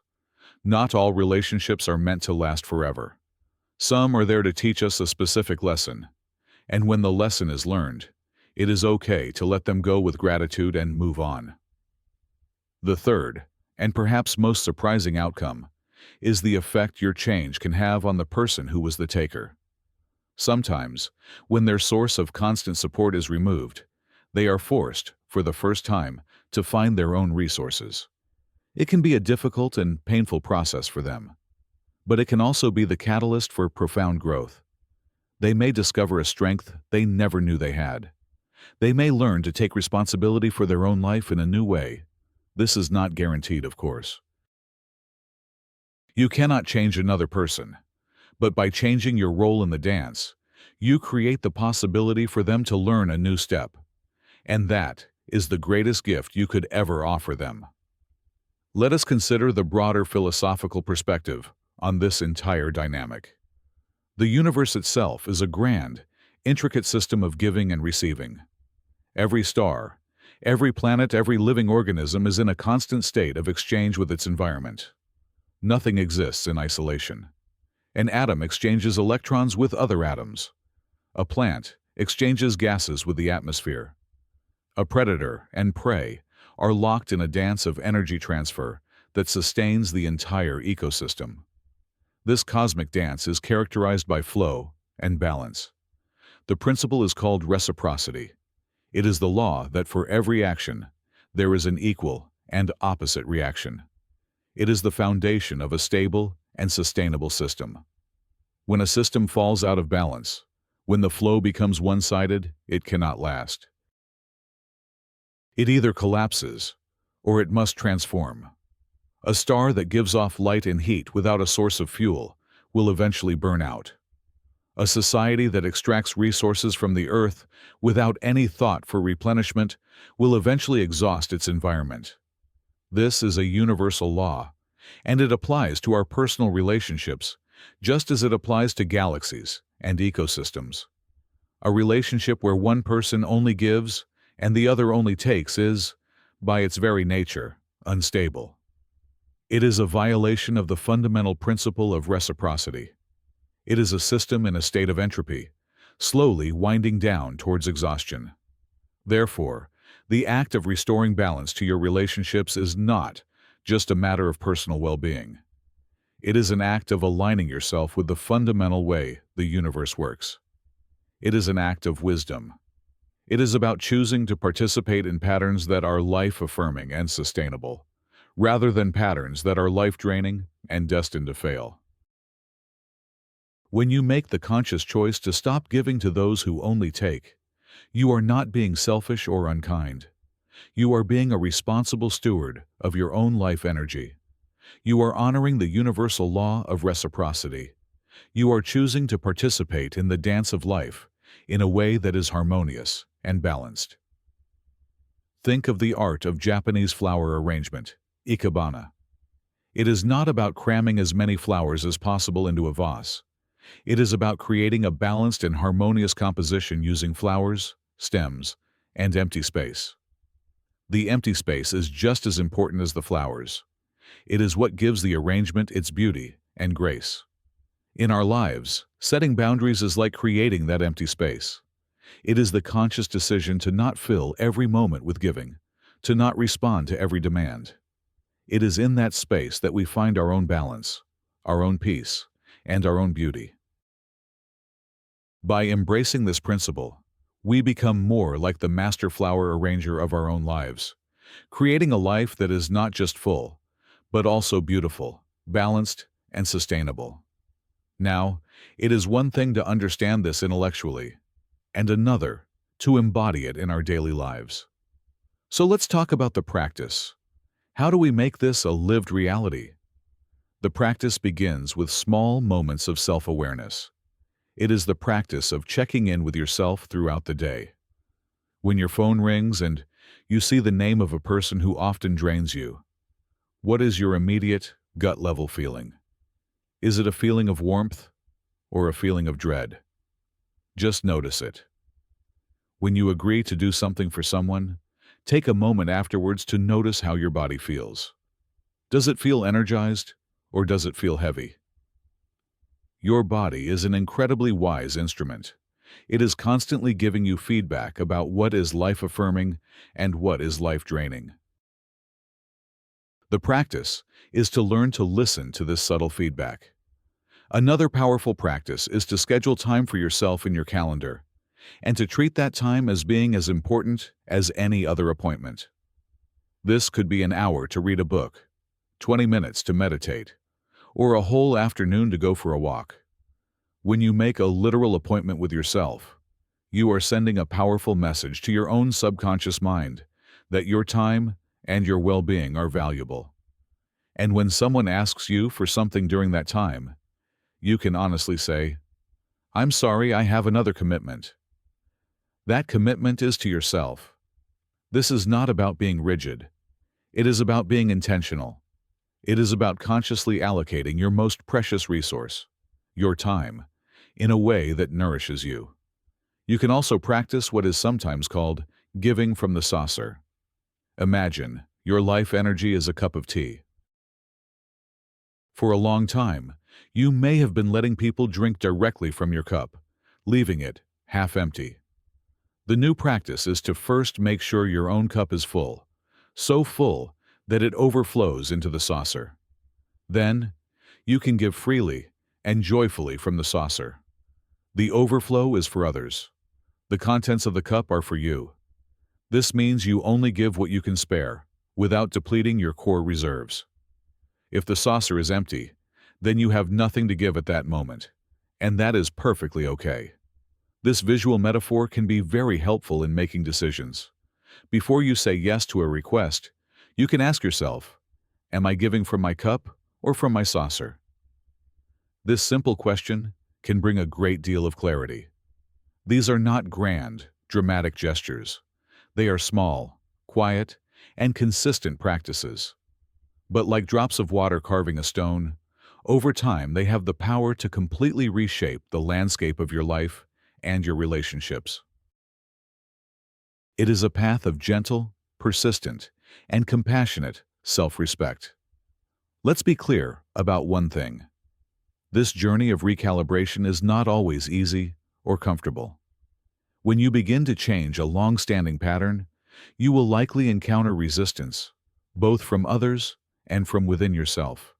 Not all relationships are meant to last forever. Some are there to teach us a specific lesson. And when the lesson is learned, it is okay to let them go with gratitude and move on. The third, and perhaps most surprising outcome, is the effect your change can have on the person who was the taker. Sometimes, when their source of constant support is removed, they are forced, for the first time, to find their own resources. It can be a difficult and painful process for them, but it can also be the catalyst for profound growth. They may discover a strength they never knew they had. They may learn to take responsibility for their own life in a new way. This is not guaranteed, of course. You cannot change another person, but by changing your role in the dance, you create the possibility for them to learn a new step. And that is the greatest gift you could ever offer them. Let us consider the broader philosophical perspective on this entire dynamic. The universe itself is a grand, intricate system of giving and receiving. Every star, every planet, every living organism is in a constant state of exchange with its environment. Nothing exists in isolation. An atom exchanges electrons with other atoms. A plant exchanges gases with the atmosphere. A predator and prey are locked in a dance of energy transfer that sustains the entire ecosystem. This cosmic dance is characterized by flow and balance. The principle is called reciprocity. It is the law that for every action, there is an equal and opposite reaction. It is the foundation of a stable and sustainable system. When a system falls out of balance, when the flow becomes one-sided, it cannot last. It either collapses, or it must transform. A star that gives off light and heat without a source of fuel will eventually burn out. A society that extracts resources from the earth without any thought for replenishment will eventually exhaust its environment. This is a universal law, and it applies to our personal relationships just as it applies to galaxies and ecosystems. A relationship where one person only gives and the other only takes is, by its very nature, unstable. It is a violation of the fundamental principle of reciprocity. It is a system in a state of entropy, slowly winding down towards exhaustion. Therefore, the act of restoring balance to your relationships is not just a matter of personal well-being. It is an act of aligning yourself with the fundamental way the universe works. It is an act of wisdom. It is about choosing to participate in patterns that are life-affirming and sustainable, rather than patterns that are life-draining and destined to fail. When you make the conscious choice to stop giving to those who only take, you are not being selfish or unkind. You are being a responsible steward of your own life energy. You are honoring the universal law of reciprocity. You are choosing to participate in the dance of life in a way that is harmonious and balanced. Think of the art of Japanese flower arrangement, ikebana. It is not about cramming as many flowers as possible into a vase. It is about creating a balanced and harmonious composition using flowers, stems, and empty space. The empty space is just as important as the flowers. It is what gives the arrangement its beauty and grace. In our lives, setting boundaries is like creating that empty space. It is the conscious decision to not fill every moment with giving, to not respond to every demand. It is in that space that we find our own balance, our own peace, and our own beauty. By embracing this principle, we become more like the master flower arranger of our own lives, creating a life that is not just full, but also beautiful, balanced, and sustainable. Now, it is one thing to understand this intellectually, and another to embody it in our daily lives. So let's talk about the practice. How do we make this a lived reality? The practice begins with small moments of self-awareness. It is the practice of checking in with yourself throughout the day. When your phone rings and you see the name of a person who often drains you, what is your immediate, gut-level feeling? Is it a feeling of warmth or a feeling of dread? Just notice it. When you agree to do something for someone, take a moment afterwards to notice how your body feels. Does it feel energized or does it feel heavy? Your body is an incredibly wise instrument. It is constantly giving you feedback about what is life-affirming and what is life-draining. The practice is to learn to listen to this subtle feedback. Another powerful practice is to schedule time for yourself in your calendar and to treat that time as being as important as any other appointment. This could be an hour to read a book, 20 minutes to meditate, or a whole afternoon to go for a walk. When you make a literal appointment with yourself, you are sending a powerful message to your own subconscious mind that your time and your well-being are valuable. And when someone asks you for something during that time, you can honestly say, "I'm sorry, I have another commitment." That commitment is to yourself. This is not about being rigid. It is about being intentional. It is about consciously allocating your most precious resource, your time, in a way that nourishes you. You can also practice what is sometimes called giving from the saucer. Imagine your life energy is a cup of tea. For a long time, you may have been letting people drink directly from your cup, leaving it half empty. The new practice is to first make sure your own cup is full, so full that it overflows into the saucer. Then, you can give freely and joyfully from the saucer. The overflow is for others. The contents of the cup are for you. This means you only give what you can spare, without depleting your core reserves. If the saucer is empty, then you have nothing to give at that moment, and that is perfectly okay. This visual metaphor can be very helpful in making decisions. Before you say yes to a request, you can ask yourself, am I giving from my cup or from my saucer? This simple question can bring a great deal of clarity. These are not grand, dramatic gestures. They are small, quiet, and consistent practices. But like drops of water carving a stone, over time they have the power to completely reshape the landscape of your life and your relationships. It is a path of gentle, persistent, and compassionate self-respect. Let's be clear about one thing. This journey of recalibration is not always easy or comfortable. When you begin to change a long-standing pattern, you will likely encounter resistance, both from others and from within yourself.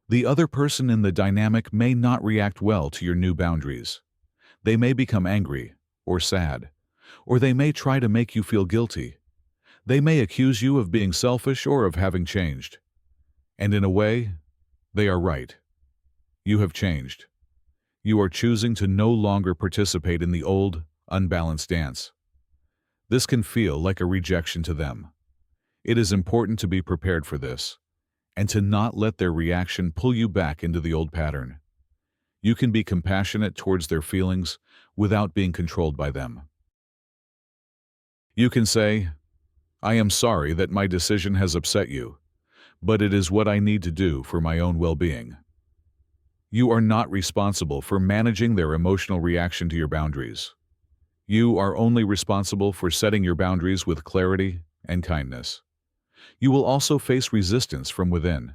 The other person in the dynamic may not react well to your new boundaries. They may become angry or sad, or they may try to make you feel guilty. They may accuse you of being selfish or of having changed. And in a way, they are right. You have changed. You are choosing to no longer participate in the old, unbalanced dance. This can feel like a rejection to them. It is important to be prepared for this, and to not let their reaction pull you back into the old pattern. You can be compassionate towards their feelings without being controlled by them. You can say, "I am sorry that my decision has upset you, but it is what I need to do for my own well-being." You are not responsible for managing their emotional reaction to your boundaries. You are only responsible for setting your boundaries with clarity and kindness. You will also face resistance from within.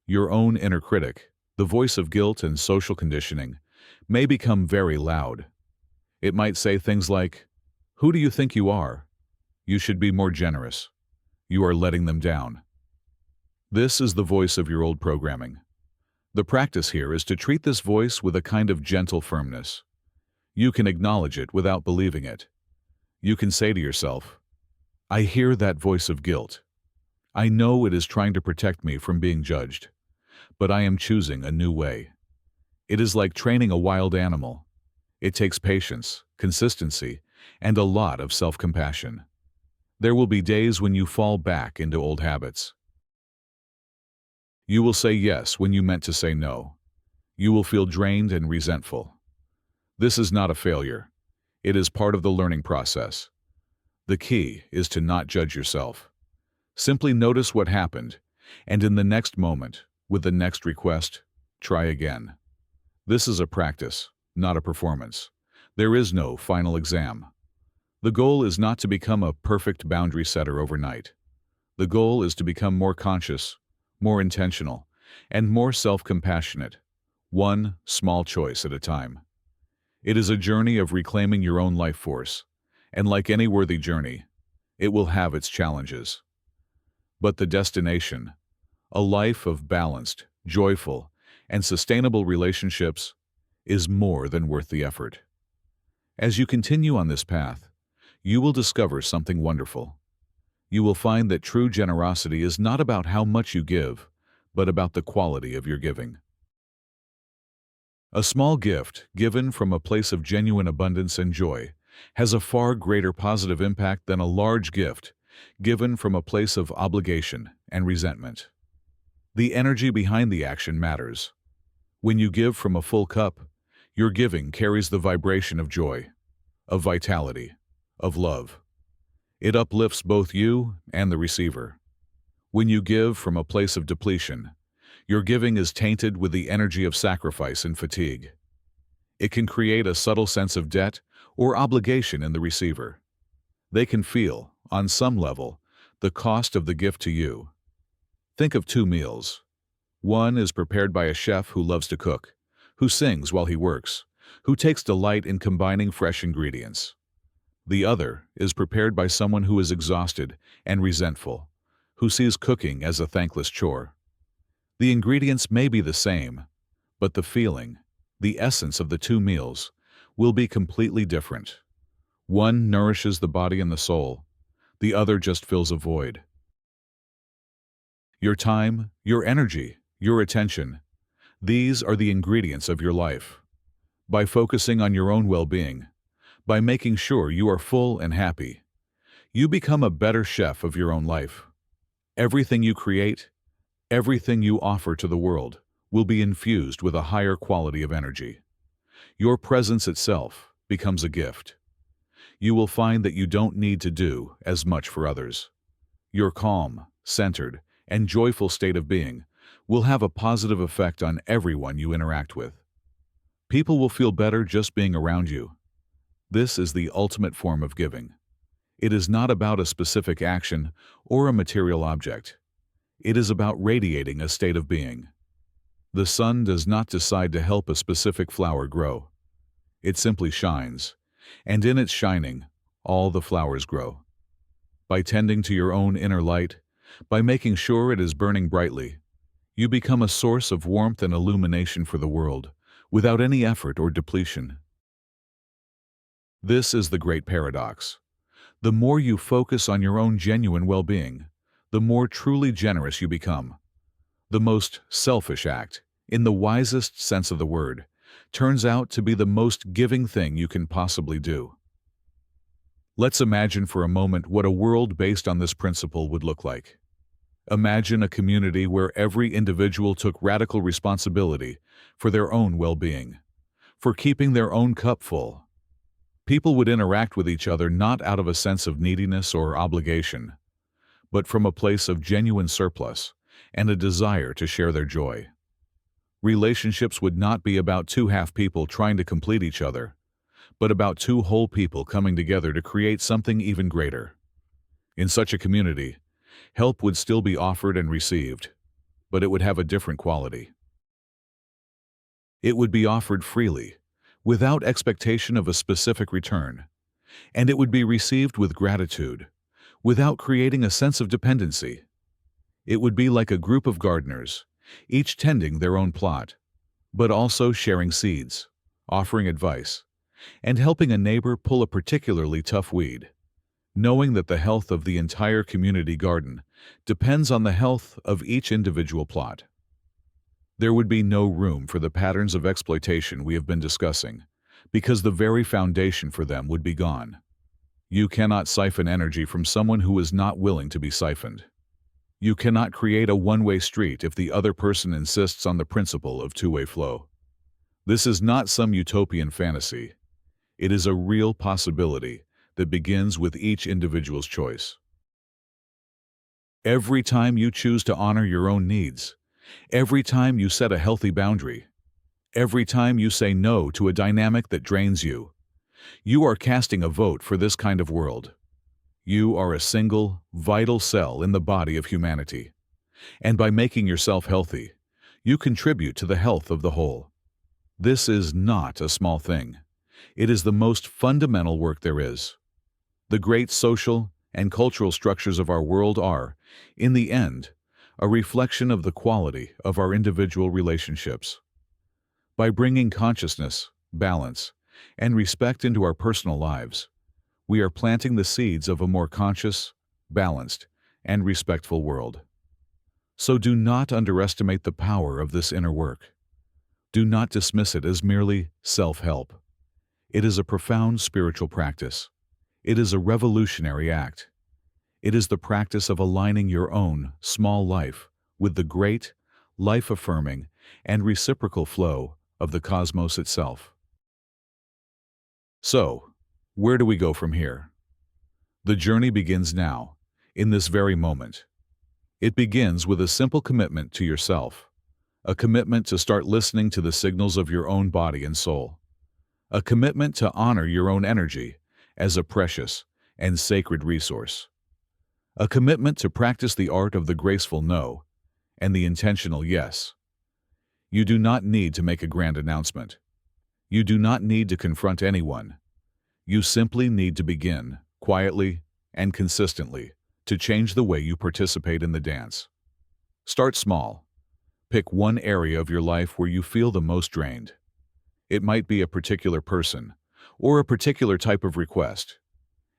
Your own inner critic, the voice of guilt and social conditioning, may become very loud. It might say things like, "Who do you think you are? You should be more generous. You are letting them down." This is the voice of your old programming. The practice here is to treat this voice with a kind of gentle firmness. You can acknowledge it without believing it. You can say to yourself, I hear that voice of guilt. I know it is trying to protect me from being judged, but I am choosing a new way. It is like training a wild animal. It takes patience, consistency, and a lot of self-compassion. There will be days when you fall back into old habits. You will say yes when you meant to say no. You will feel drained and resentful. This is not a failure. It is part of the learning process. The key is to not judge yourself. Simply notice what happened, and in the next moment, with the next request, try again. This is a practice, not a performance. There is no final exam. The goal is not to become a perfect boundary setter overnight. The goal is to become more conscious, more intentional, and more self-compassionate, one small choice at a time. It is a journey of reclaiming your own life force, and like any worthy journey, it will have its challenges. But the destination, a life of balanced, joyful, and sustainable relationships, is more than worth the effort. As you continue on this path, you will discover something wonderful. You will find that true generosity is not about how much you give, but about the quality of your giving. A small gift, given from a place of genuine abundance and joy, has a far greater positive impact than a large gift, given from a place of obligation and resentment. The energy behind the action matters. When you give from a full cup, your giving carries the vibration of joy, of vitality, of love. It uplifts both you and the receiver. When you give from a place of depletion, your giving is tainted with the energy of sacrifice and fatigue. It can create a subtle sense of debt or obligation in the receiver. They can feel, on some level, the cost of the gift to you. Think of two meals. One is prepared by a chef who loves to cook, who sings while he works, who takes delight in combining fresh ingredients. The other is prepared by someone who is exhausted and resentful, who sees cooking as a thankless chore. The ingredients may be the same, but the feeling, the essence of the two meals, will be completely different. One nourishes the body and the soul, the other just fills a void. Your time, your energy, your attention, these are the ingredients of your life. By focusing on your own well-being, by making sure you are full and happy, you become a better chef of your own life. Everything you create, everything you offer to the world, will be infused with a higher quality of energy. Your presence itself becomes a gift. You will find that you don't need to do as much for others. Your calm, centered, and joyful state of being will have a positive effect on everyone you interact with. People will feel better just being around you. This is the ultimate form of giving. It is not about a specific action or a material object. It is about radiating a state of being. The sun does not decide to help a specific flower grow. It simply shines, and in its shining, all the flowers grow. By tending to your own inner light, by making sure it is burning brightly, you become a source of warmth and illumination for the world, without any effort or depletion. This is the great paradox. The more you focus on your own genuine well-being, the more truly generous you become. The most selfish act, in the wisest sense of the word, turns out to be the most giving thing you can possibly do. Let's imagine for a moment what a world based on this principle would look like. Imagine a community where every individual took radical responsibility for their own well-being, for keeping their own cup full. People would interact with each other not out of a sense of neediness or obligation, but from a place of genuine surplus and a desire to share their joy. Relationships would not be about two half people trying to complete each other, but about two whole people coming together to create something even greater. In such a community, help would still be offered and received, but it would have a different quality. It would be offered freely, without expectation of a specific return, and it would be received with gratitude, without creating a sense of dependency. It would be like a group of gardeners, each tending their own plot, but also sharing seeds, offering advice, and helping a neighbor pull a particularly tough weed, knowing that the health of the entire community garden depends on the health of each individual plot. There would be no room for the patterns of exploitation we have been discussing, because the very foundation for them would be gone. You cannot siphon energy from someone who is not willing to be siphoned. You cannot create a one-way street if the other person insists on the principle of two-way flow. This is not some utopian fantasy. It is a real possibility that begins with each individual's choice. Every time you choose to honor your own needs, every time you set a healthy boundary, every time you say no to a dynamic that drains you, you are casting a vote for this kind of world. You are a single, vital cell in the body of humanity. And by making yourself healthy, you contribute to the health of the whole. This is not a small thing. It is the most fundamental work there is. The great social and cultural structures of our world are, in the end, a reflection of the quality of our individual relationships. By bringing consciousness, balance, and respect into our personal lives, we are planting the seeds of a more conscious, balanced, and respectful world. So do not underestimate the power of this inner work. Do not dismiss it as merely self-help. It is a profound spiritual practice. It is a revolutionary act. It is the practice of aligning your own small life with the great, life-affirming, and reciprocal flow of the cosmos itself. So, where do we go from here? The journey begins now, in this very moment. It begins with a simple commitment to yourself, a commitment to start listening to the signals of your own body and soul, a commitment to honor your own energy as a precious and sacred resource, a commitment to practice the art of the graceful no and the intentional yes. You do not need to make a grand announcement. You do not need to confront anyone. You simply need to begin, quietly and consistently, to change the way you participate in the dance. Start small. Pick one area of your life where you feel the most drained. It might be a particular person or a particular type of request,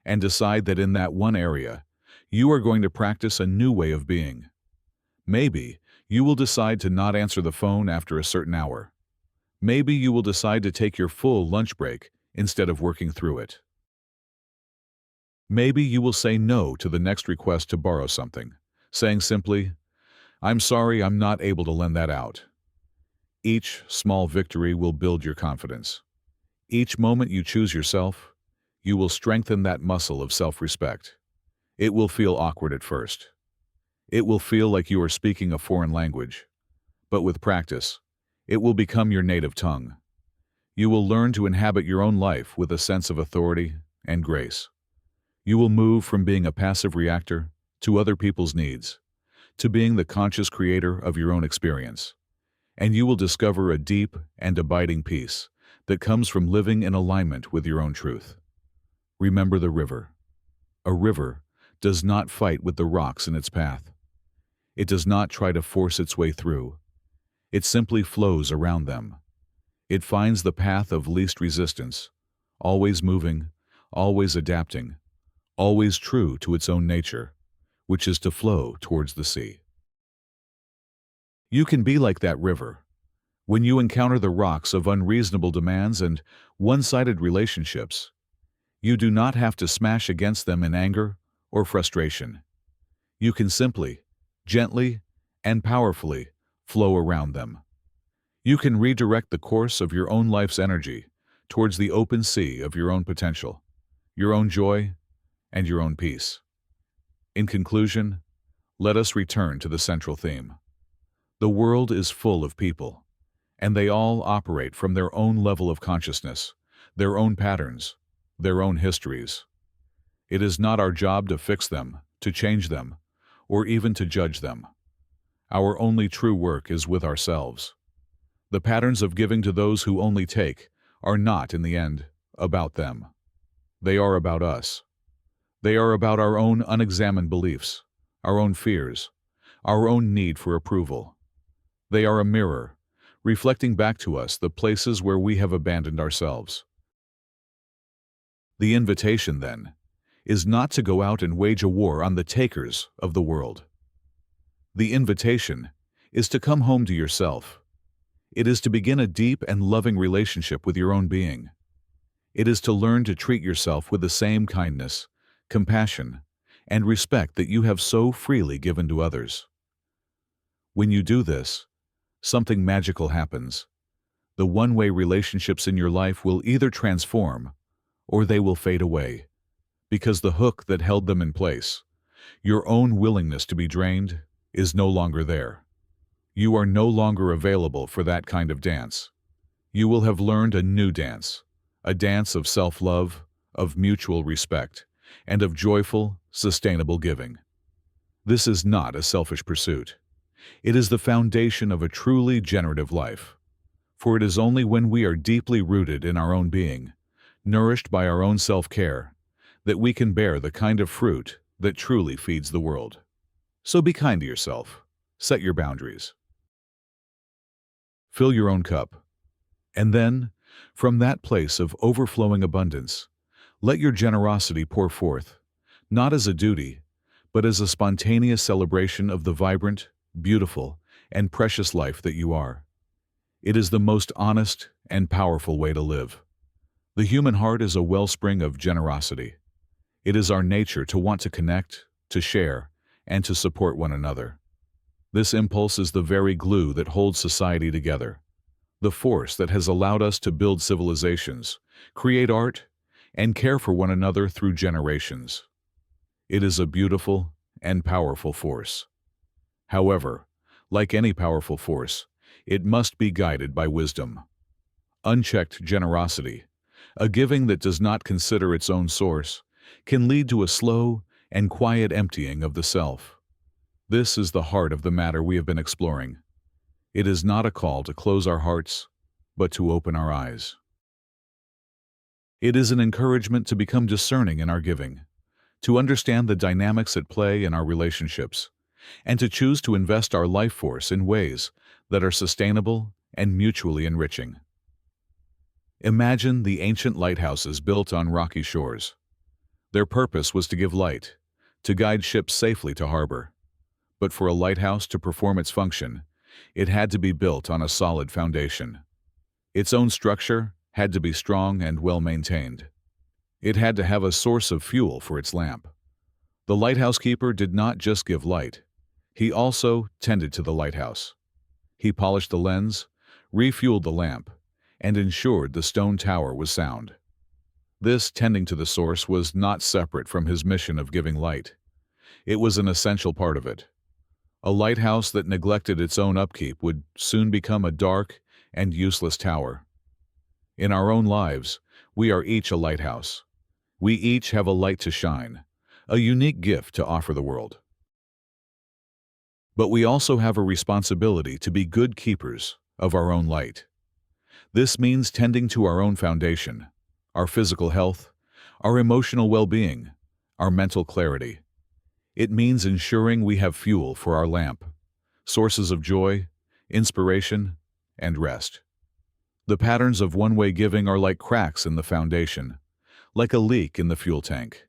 and decide that in that one area, you are going to practice a new way of being. Maybe you will decide to not answer the phone after a certain hour. Maybe you will decide to take your full lunch break instead of working through it. Maybe you will say no to the next request to borrow something, saying simply, "I'm sorry, I'm not able to lend that out." Each small victory will build your confidence. Each moment you choose yourself, you will strengthen that muscle of self-respect. It will feel awkward at first. It will feel like you are speaking a foreign language. But with practice, it will become your native tongue. You will learn to inhabit your own life with a sense of authority and grace. You will move from being a passive reactor to other people's needs, to being the conscious creator of your own experience. And you will discover a deep and abiding peace that comes from living in alignment with your own truth. Remember the river. A river does not fight with the rocks in its path. It does not try to force its way through. It simply flows around them. It finds the path of least resistance, always moving, always adapting, always true to its own nature, which is to flow towards the sea. You can be like that river. When you encounter the rocks of unreasonable demands and one-sided relationships, you do not have to smash against them in anger or frustration. You can simply, gently, and powerfully flow around them. You can redirect the course of your own life's energy towards the open sea of your own potential, your own joy, and your own peace. In conclusion, let us return to the central theme. The world is full of people, and they all operate from their own level of consciousness, their own patterns, their own histories. It is not our job to fix them, to change them, or even to judge them. Our only true work is with ourselves. The patterns of giving to those who only take are not, in the end, about them. They are about us. They are about our own unexamined beliefs, our own fears, our own need for approval. They are a mirror, reflecting back to us the places where we have abandoned ourselves. The invitation, then, is not to go out and wage a war on the takers of the world. The invitation is to come home to yourself. It is to begin a deep and loving relationship with your own being. It is to learn to treat yourself with the same kindness, compassion, and respect that you have so freely given to others. When you do this, something magical happens. The one-way relationships in your life will either transform or they will fade away, because the hook that held them in place, your own willingness to be drained, is no longer there. You are no longer available for that kind of dance. You will have learned a new dance, a dance of self-love, of mutual respect, and of joyful, sustainable giving. This is not a selfish pursuit. It is the foundation of a truly generative life. For it is only when we are deeply rooted in our own being, nourished by our own self-care, that we can bear the kind of fruit that truly feeds the world. So be kind to yourself. Set your boundaries. Fill your own cup. And then, from that place of overflowing abundance, let your generosity pour forth, not as a duty, but as a spontaneous celebration of the vibrant, beautiful, and precious life that you are. It is the most honest and powerful way to live. The human heart is a wellspring of generosity. It is our nature to want to connect, to share, and to support one another. This impulse is the very glue that holds society together, the force that has allowed us to build civilizations, create art, and care for one another through generations. It is a beautiful and powerful force. However, like any powerful force, it must be guided by wisdom. Unchecked generosity, a giving that does not consider its own source, can lead to a slow and quiet emptying of the self. This is the heart of the matter we have been exploring. It is not a call to close our hearts, but to open our eyes. It is an encouragement to become discerning in our giving, to understand the dynamics at play in our relationships, and to choose to invest our life force in ways that are sustainable and mutually enriching. Imagine the ancient lighthouses built on rocky shores. Their purpose was to give light, to guide ships safely to harbor. But for a lighthouse to perform its function, it had to be built on a solid foundation. Its own structure had to be strong and well-maintained. It had to have a source of fuel for its lamp. The lighthouse keeper did not just give light. He also tended to the lighthouse. He polished the lens, refueled the lamp, and ensured the stone tower was sound. This tending to the source was not separate from his mission of giving light. It was an essential part of it. A lighthouse that neglected its own upkeep would soon become a dark and useless tower. In our own lives, we are each a lighthouse. We each have a light to shine, a unique gift to offer the world. But we also have a responsibility to be good keepers of our own light. This means tending to our own foundation, our physical health, our emotional well-being, our mental clarity. It means ensuring we have fuel for our lamp, sources of joy, inspiration, and rest. The patterns of one-way giving are like cracks in the foundation, like a leak in the fuel tank.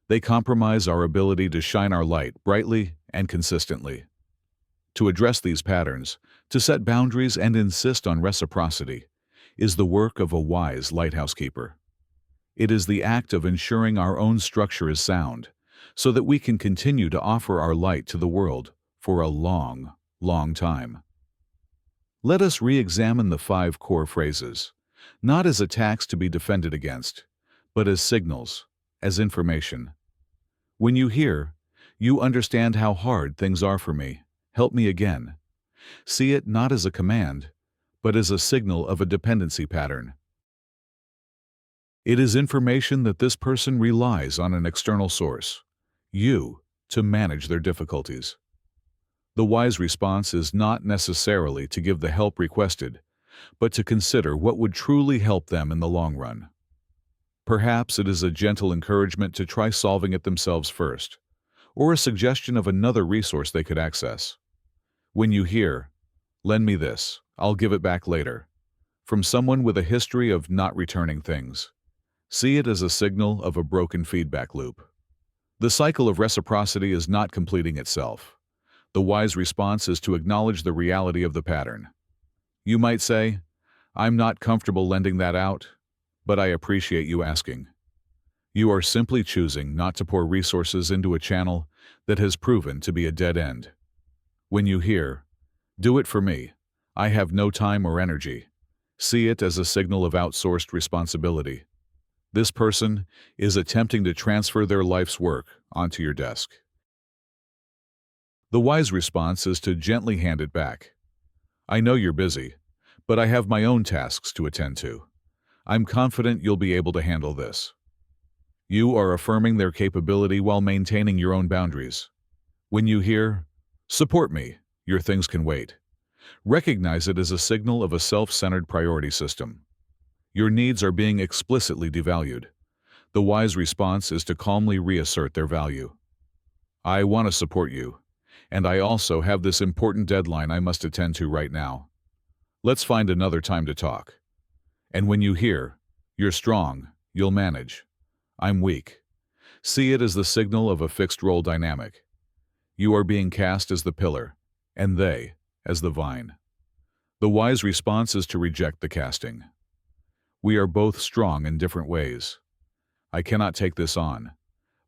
They compromise our ability to shine our light brightly and consistently. To address these patterns, to set boundaries and insist on reciprocity, is the work of a wise lighthouse keeper. It is the act of ensuring our own structure is sound, so that we can continue to offer our light to the world for a long, long time. Let us re-examine the 5 core phrases, not as attacks to be defended against, but as signals, as information. When you hear, "You understand how hard things are for me, help me again," see it not as a command, but as a signal of a dependency pattern. It is information that this person relies on an external source, you, to manage their difficulties. The wise response is not necessarily to give the help requested, but to consider what would truly help them in the long run. Perhaps it is a gentle encouragement to try solving it themselves first, or a suggestion of another resource they could access. When you hear, Lend me this. I'll give it back later. From someone with a history of not returning things. See it as a signal of a broken feedback loop. The cycle of reciprocity is not completing itself. The wise response is to acknowledge the reality of the pattern. You might say, "I'm not comfortable lending that out, but I appreciate you asking." You are simply choosing not to pour resources into a channel that has proven to be a dead end. When you hear, "Do it for me, I have no time or energy," see it as a signal of outsourced responsibility. This person is attempting to transfer their life's work onto your desk. The wise response is to gently hand it back. "I know you're busy, but I have my own tasks to attend to. I'm confident you'll be able to handle this." You are affirming their capability while maintaining your own boundaries. When you hear, "Support me, your things can wait," recognize it as a signal of a self-centered priority system. Your needs are being explicitly devalued. The wise response is to calmly reassert their value. "I want to support you, and I also have this important deadline I must attend to right now. Let's find another time to talk." And when you hear, "You're strong, you'll manage. I'm weak," see it as the signal of a fixed-role dynamic. You are being cast as the pillar, and they as the vine. The wise response is to reject the casting. We are both strong in different ways. I cannot take this on,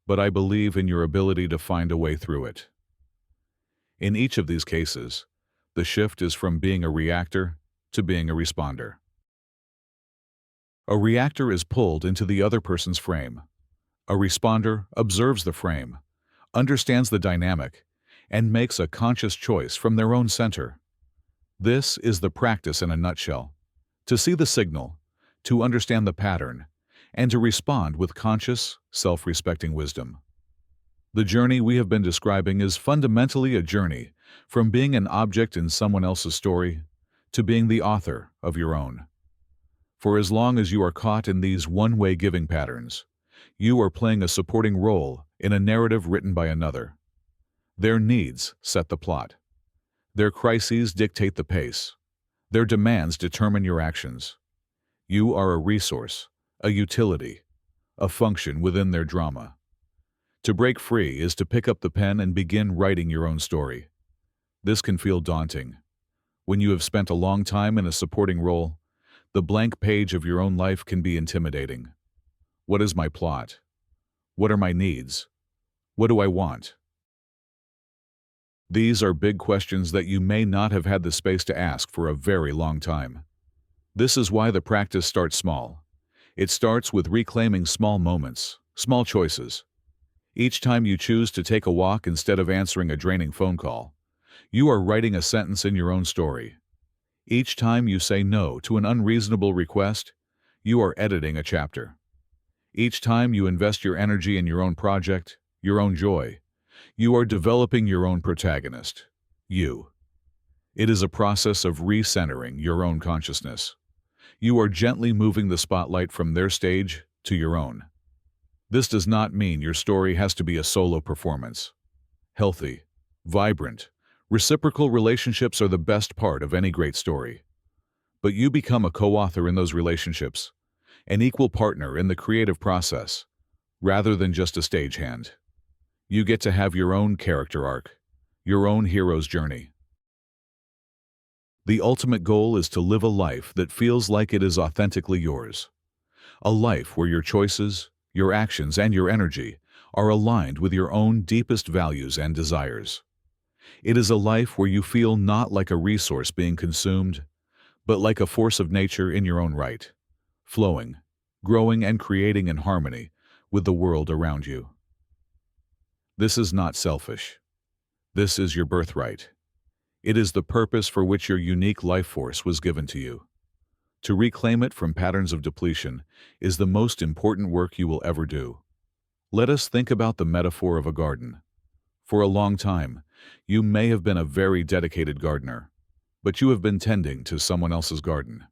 but I believe in your ability to find a way through it. In each of these cases, the shift is from being a reactor to being a responder. A reactor is pulled into the other person's frame. A responder observes the frame, understands the dynamic, and makes a conscious choice from their own center. This is the practice in a nutshell: to see the signal, to understand the pattern, and to respond with conscious, self-respecting wisdom. The journey we have been describing is fundamentally a journey from being an object in someone else's story to being the author of your own. For as long as you are caught in these one-way giving patterns, you are playing a supporting role in a narrative written by another. Their needs set the plot. Their crises dictate the pace. Their demands determine your actions. You are a resource, a utility, a function within their drama. To break free is to pick up the pen and begin writing your own story. This can feel daunting. When you have spent a long time in a supporting role, the blank page of your own life can be intimidating. What is my plot? What are my needs? What do I want? These are big questions that you may not have had the space to ask for a very long time. This is why the practice starts small. It starts with reclaiming small moments, small choices. Each time you choose to take a walk instead of answering a draining phone call, you are writing a sentence in your own story. Each time you say no to an unreasonable request, you are editing a chapter. Each time you invest your energy in your own project, your own joy, you are developing your own protagonist, you. It is a process of recentering your own consciousness. You are gently moving the spotlight from their stage to your own. This does not mean your story has to be a solo performance. Healthy, vibrant, reciprocal relationships are the best part of any great story. But you become a co-author in those relationships, an equal partner in the creative process, rather than just a stagehand. You get to have your own character arc, your own hero's journey. The ultimate goal is to live a life that feels like it is authentically yours. A life where your choices, your actions, and your energy are aligned with your own deepest values and desires. It is a life where you feel not like a resource being consumed, but like a force of nature in your own right, flowing, growing, and creating in harmony with the world around you. This is not selfish. This is your birthright. It is the purpose for which your unique life force was given to you. To reclaim it from patterns of depletion is the most important work you will ever do. Let us think about the metaphor of a garden. For a long time, you may have been a very dedicated gardener, but you have been tending to someone else's garden.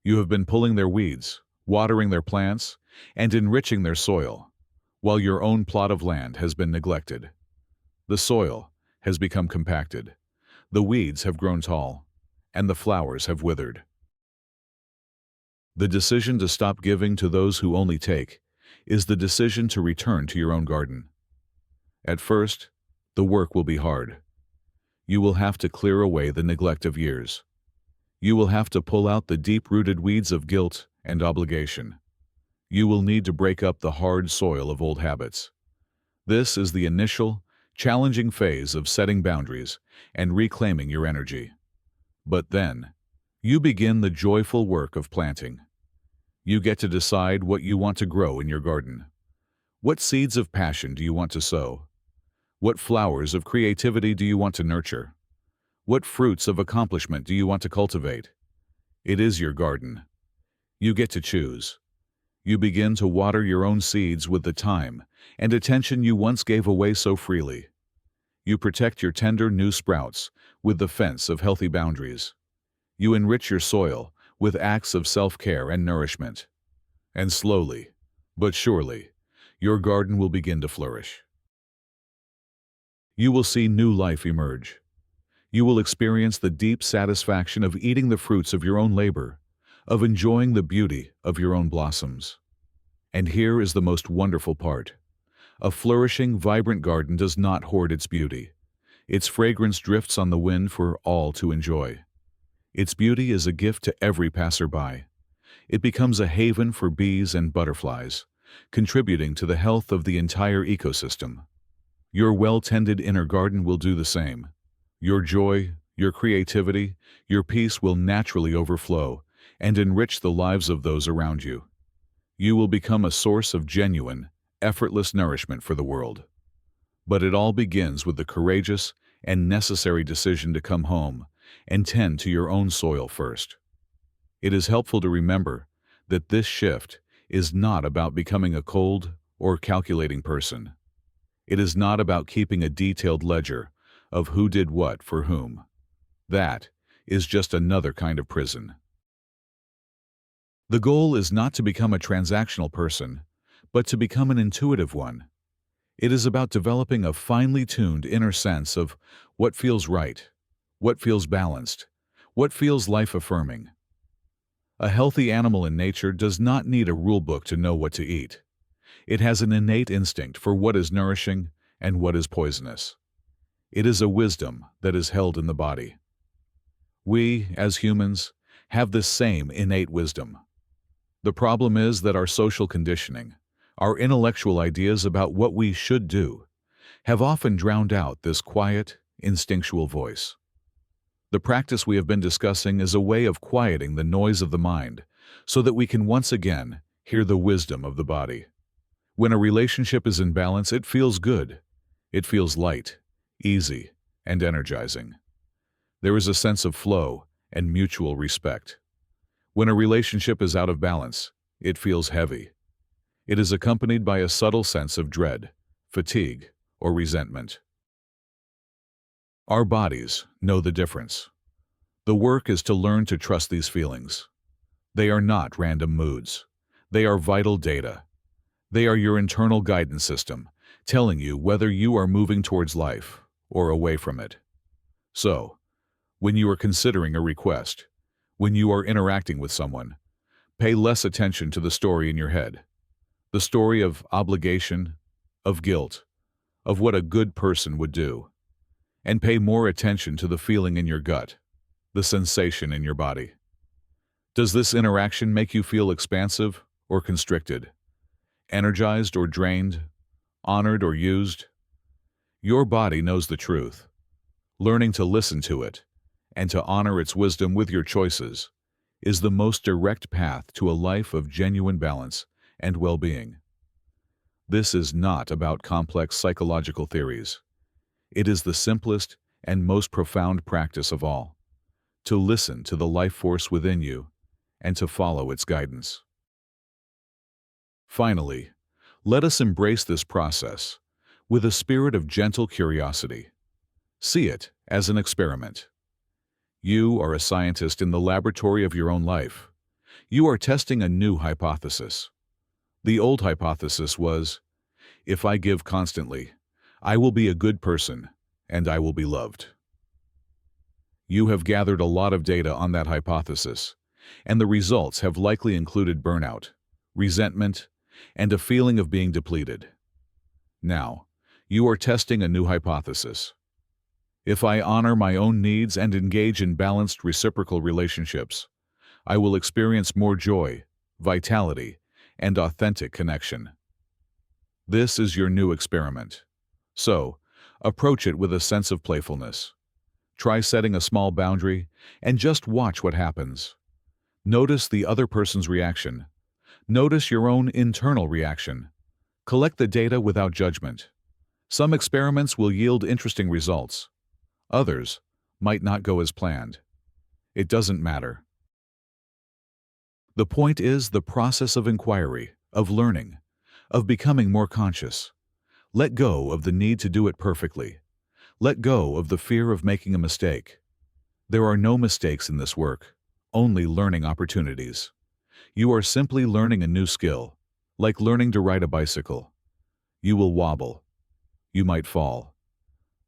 You have been pulling their weeds, watering their plants, and enriching their soil, while your own plot of land has been neglected. The soil has become compacted. The weeds have grown tall, and the flowers have withered. The decision to stop giving to those who only take is the decision to return to your own garden. At first, the work will be hard. You will have to clear away the neglect of years. You will have to pull out the deep-rooted weeds of guilt and obligation. You will need to break up the hard soil of old habits. This is the initial, challenging phase of setting boundaries and reclaiming your energy. But then, you begin the joyful work of planting. You get to decide what you want to grow in your garden. What seeds of passion do you want to sow? What flowers of creativity do you want to nurture? What fruits of accomplishment do you want to cultivate? It is your garden. You get to choose. You begin to water your own seeds with the time and attention you once gave away so freely. You protect your tender new sprouts with the fence of healthy boundaries. You enrich your soil with acts of self-care and nourishment. And slowly, but surely, your garden will begin to flourish. You will see new life emerge. You will experience the deep satisfaction of eating the fruits of your own labor, of enjoying the beauty of your own blossoms. And here is the most wonderful part. A flourishing, vibrant garden does not hoard its beauty. Its fragrance drifts on the wind for all to enjoy. Its beauty is a gift to every passerby. It becomes a haven for bees and butterflies, contributing to the health of the entire ecosystem. Your well-tended inner garden will do the same. Your joy, your creativity, your peace will naturally overflow and enrich the lives of those around you. You will become a source of genuine, effortless nourishment for the world. But it all begins with the courageous and necessary decision to come home and tend to your own soil first. It is helpful to remember that this shift is not about becoming a cold or calculating person. It is not about keeping a detailed ledger of who did what for whom. That is just another kind of prison. The goal is not to become a transactional person, but to become an intuitive one. It is about developing a finely tuned inner sense of what feels right, what feels balanced, what feels life-affirming. A healthy animal in nature does not need a rule book to know what to eat. It has an innate instinct for what is nourishing and what is poisonous. It is a wisdom that is held in the body. We, as humans, have this same innate wisdom. The problem is that our social conditioning, our intellectual ideas about what we should do, have often drowned out this quiet, instinctual voice. The practice we have been discussing is a way of quieting the noise of the mind so that we can once again hear the wisdom of the body. When a relationship is in balance, it feels good. It feels light, easy, and energizing. There is a sense of flow and mutual respect. When a relationship is out of balance, it feels heavy. It is accompanied by a subtle sense of dread, fatigue, or resentment. Our bodies know the difference. The work is to learn to trust these feelings. They are not random moods. They are vital data. They are your internal guidance system, telling you whether you are moving towards life or away from it. So, when you are considering a request, when you are interacting with someone, pay less attention to the story in your head. The story of obligation, of guilt, of what a good person would do. And pay more attention to the feeling in your gut, the sensation in your body. Does this interaction make you feel expansive or constricted? Energized or drained? Honored or used? Your body knows the truth. Learning to listen to it and to honor its wisdom with your choices is the most direct path to a life of genuine balance and well-being. This is not about complex psychological theories. It is the simplest and most profound practice of all, to listen to the life force within you and to follow its guidance. Finally, let us embrace this process with a spirit of gentle curiosity. See it as an experiment. You are a scientist in the laboratory of your own life. You are testing a new hypothesis. The old hypothesis was, if I give constantly, I will be a good person and I will be loved. You have gathered a lot of data on that hypothesis, and the results have likely included burnout, resentment, and a feeling of being depleted. Now, you are testing a new hypothesis. If I honor my own needs and engage in balanced reciprocal relationships, I will experience more joy, vitality, and authentic connection. This is your new experiment. So, approach it with a sense of playfulness. Try setting a small boundary and just watch what happens. Notice the other person's reaction. Notice your own internal reaction. Collect the data without judgment. Some experiments will yield interesting results. Others might not go as planned. It doesn't matter. The point is the process of inquiry, of learning, of becoming more conscious. Let go of the need to do it perfectly. Let go of the fear of making a mistake. There are no mistakes in this work, only learning opportunities. You are simply learning a new skill, like learning to ride a bicycle. You will wobble. You might fall.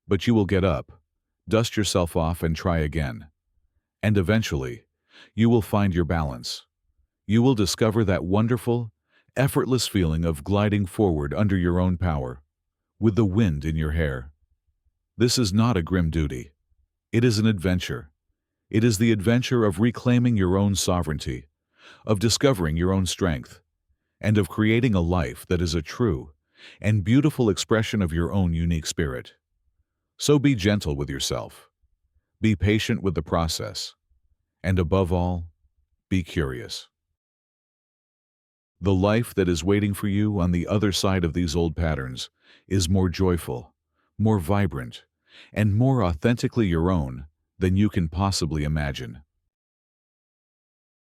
But you will get up, dust yourself off, and try again. And eventually, you will find your balance. You will discover that wonderful, effortless feeling of gliding forward under your own power, with the wind in your hair. This is not a grim duty. It is an adventure. It is the adventure of reclaiming your own sovereignty, of discovering your own strength, and of creating a life that is a true and beautiful expression of your own unique spirit. So be gentle with yourself. Be patient with the process. And above all, be curious. The life that is waiting for you on the other side of these old patterns is more joyful, more vibrant, and more authentically your own than you can possibly imagine.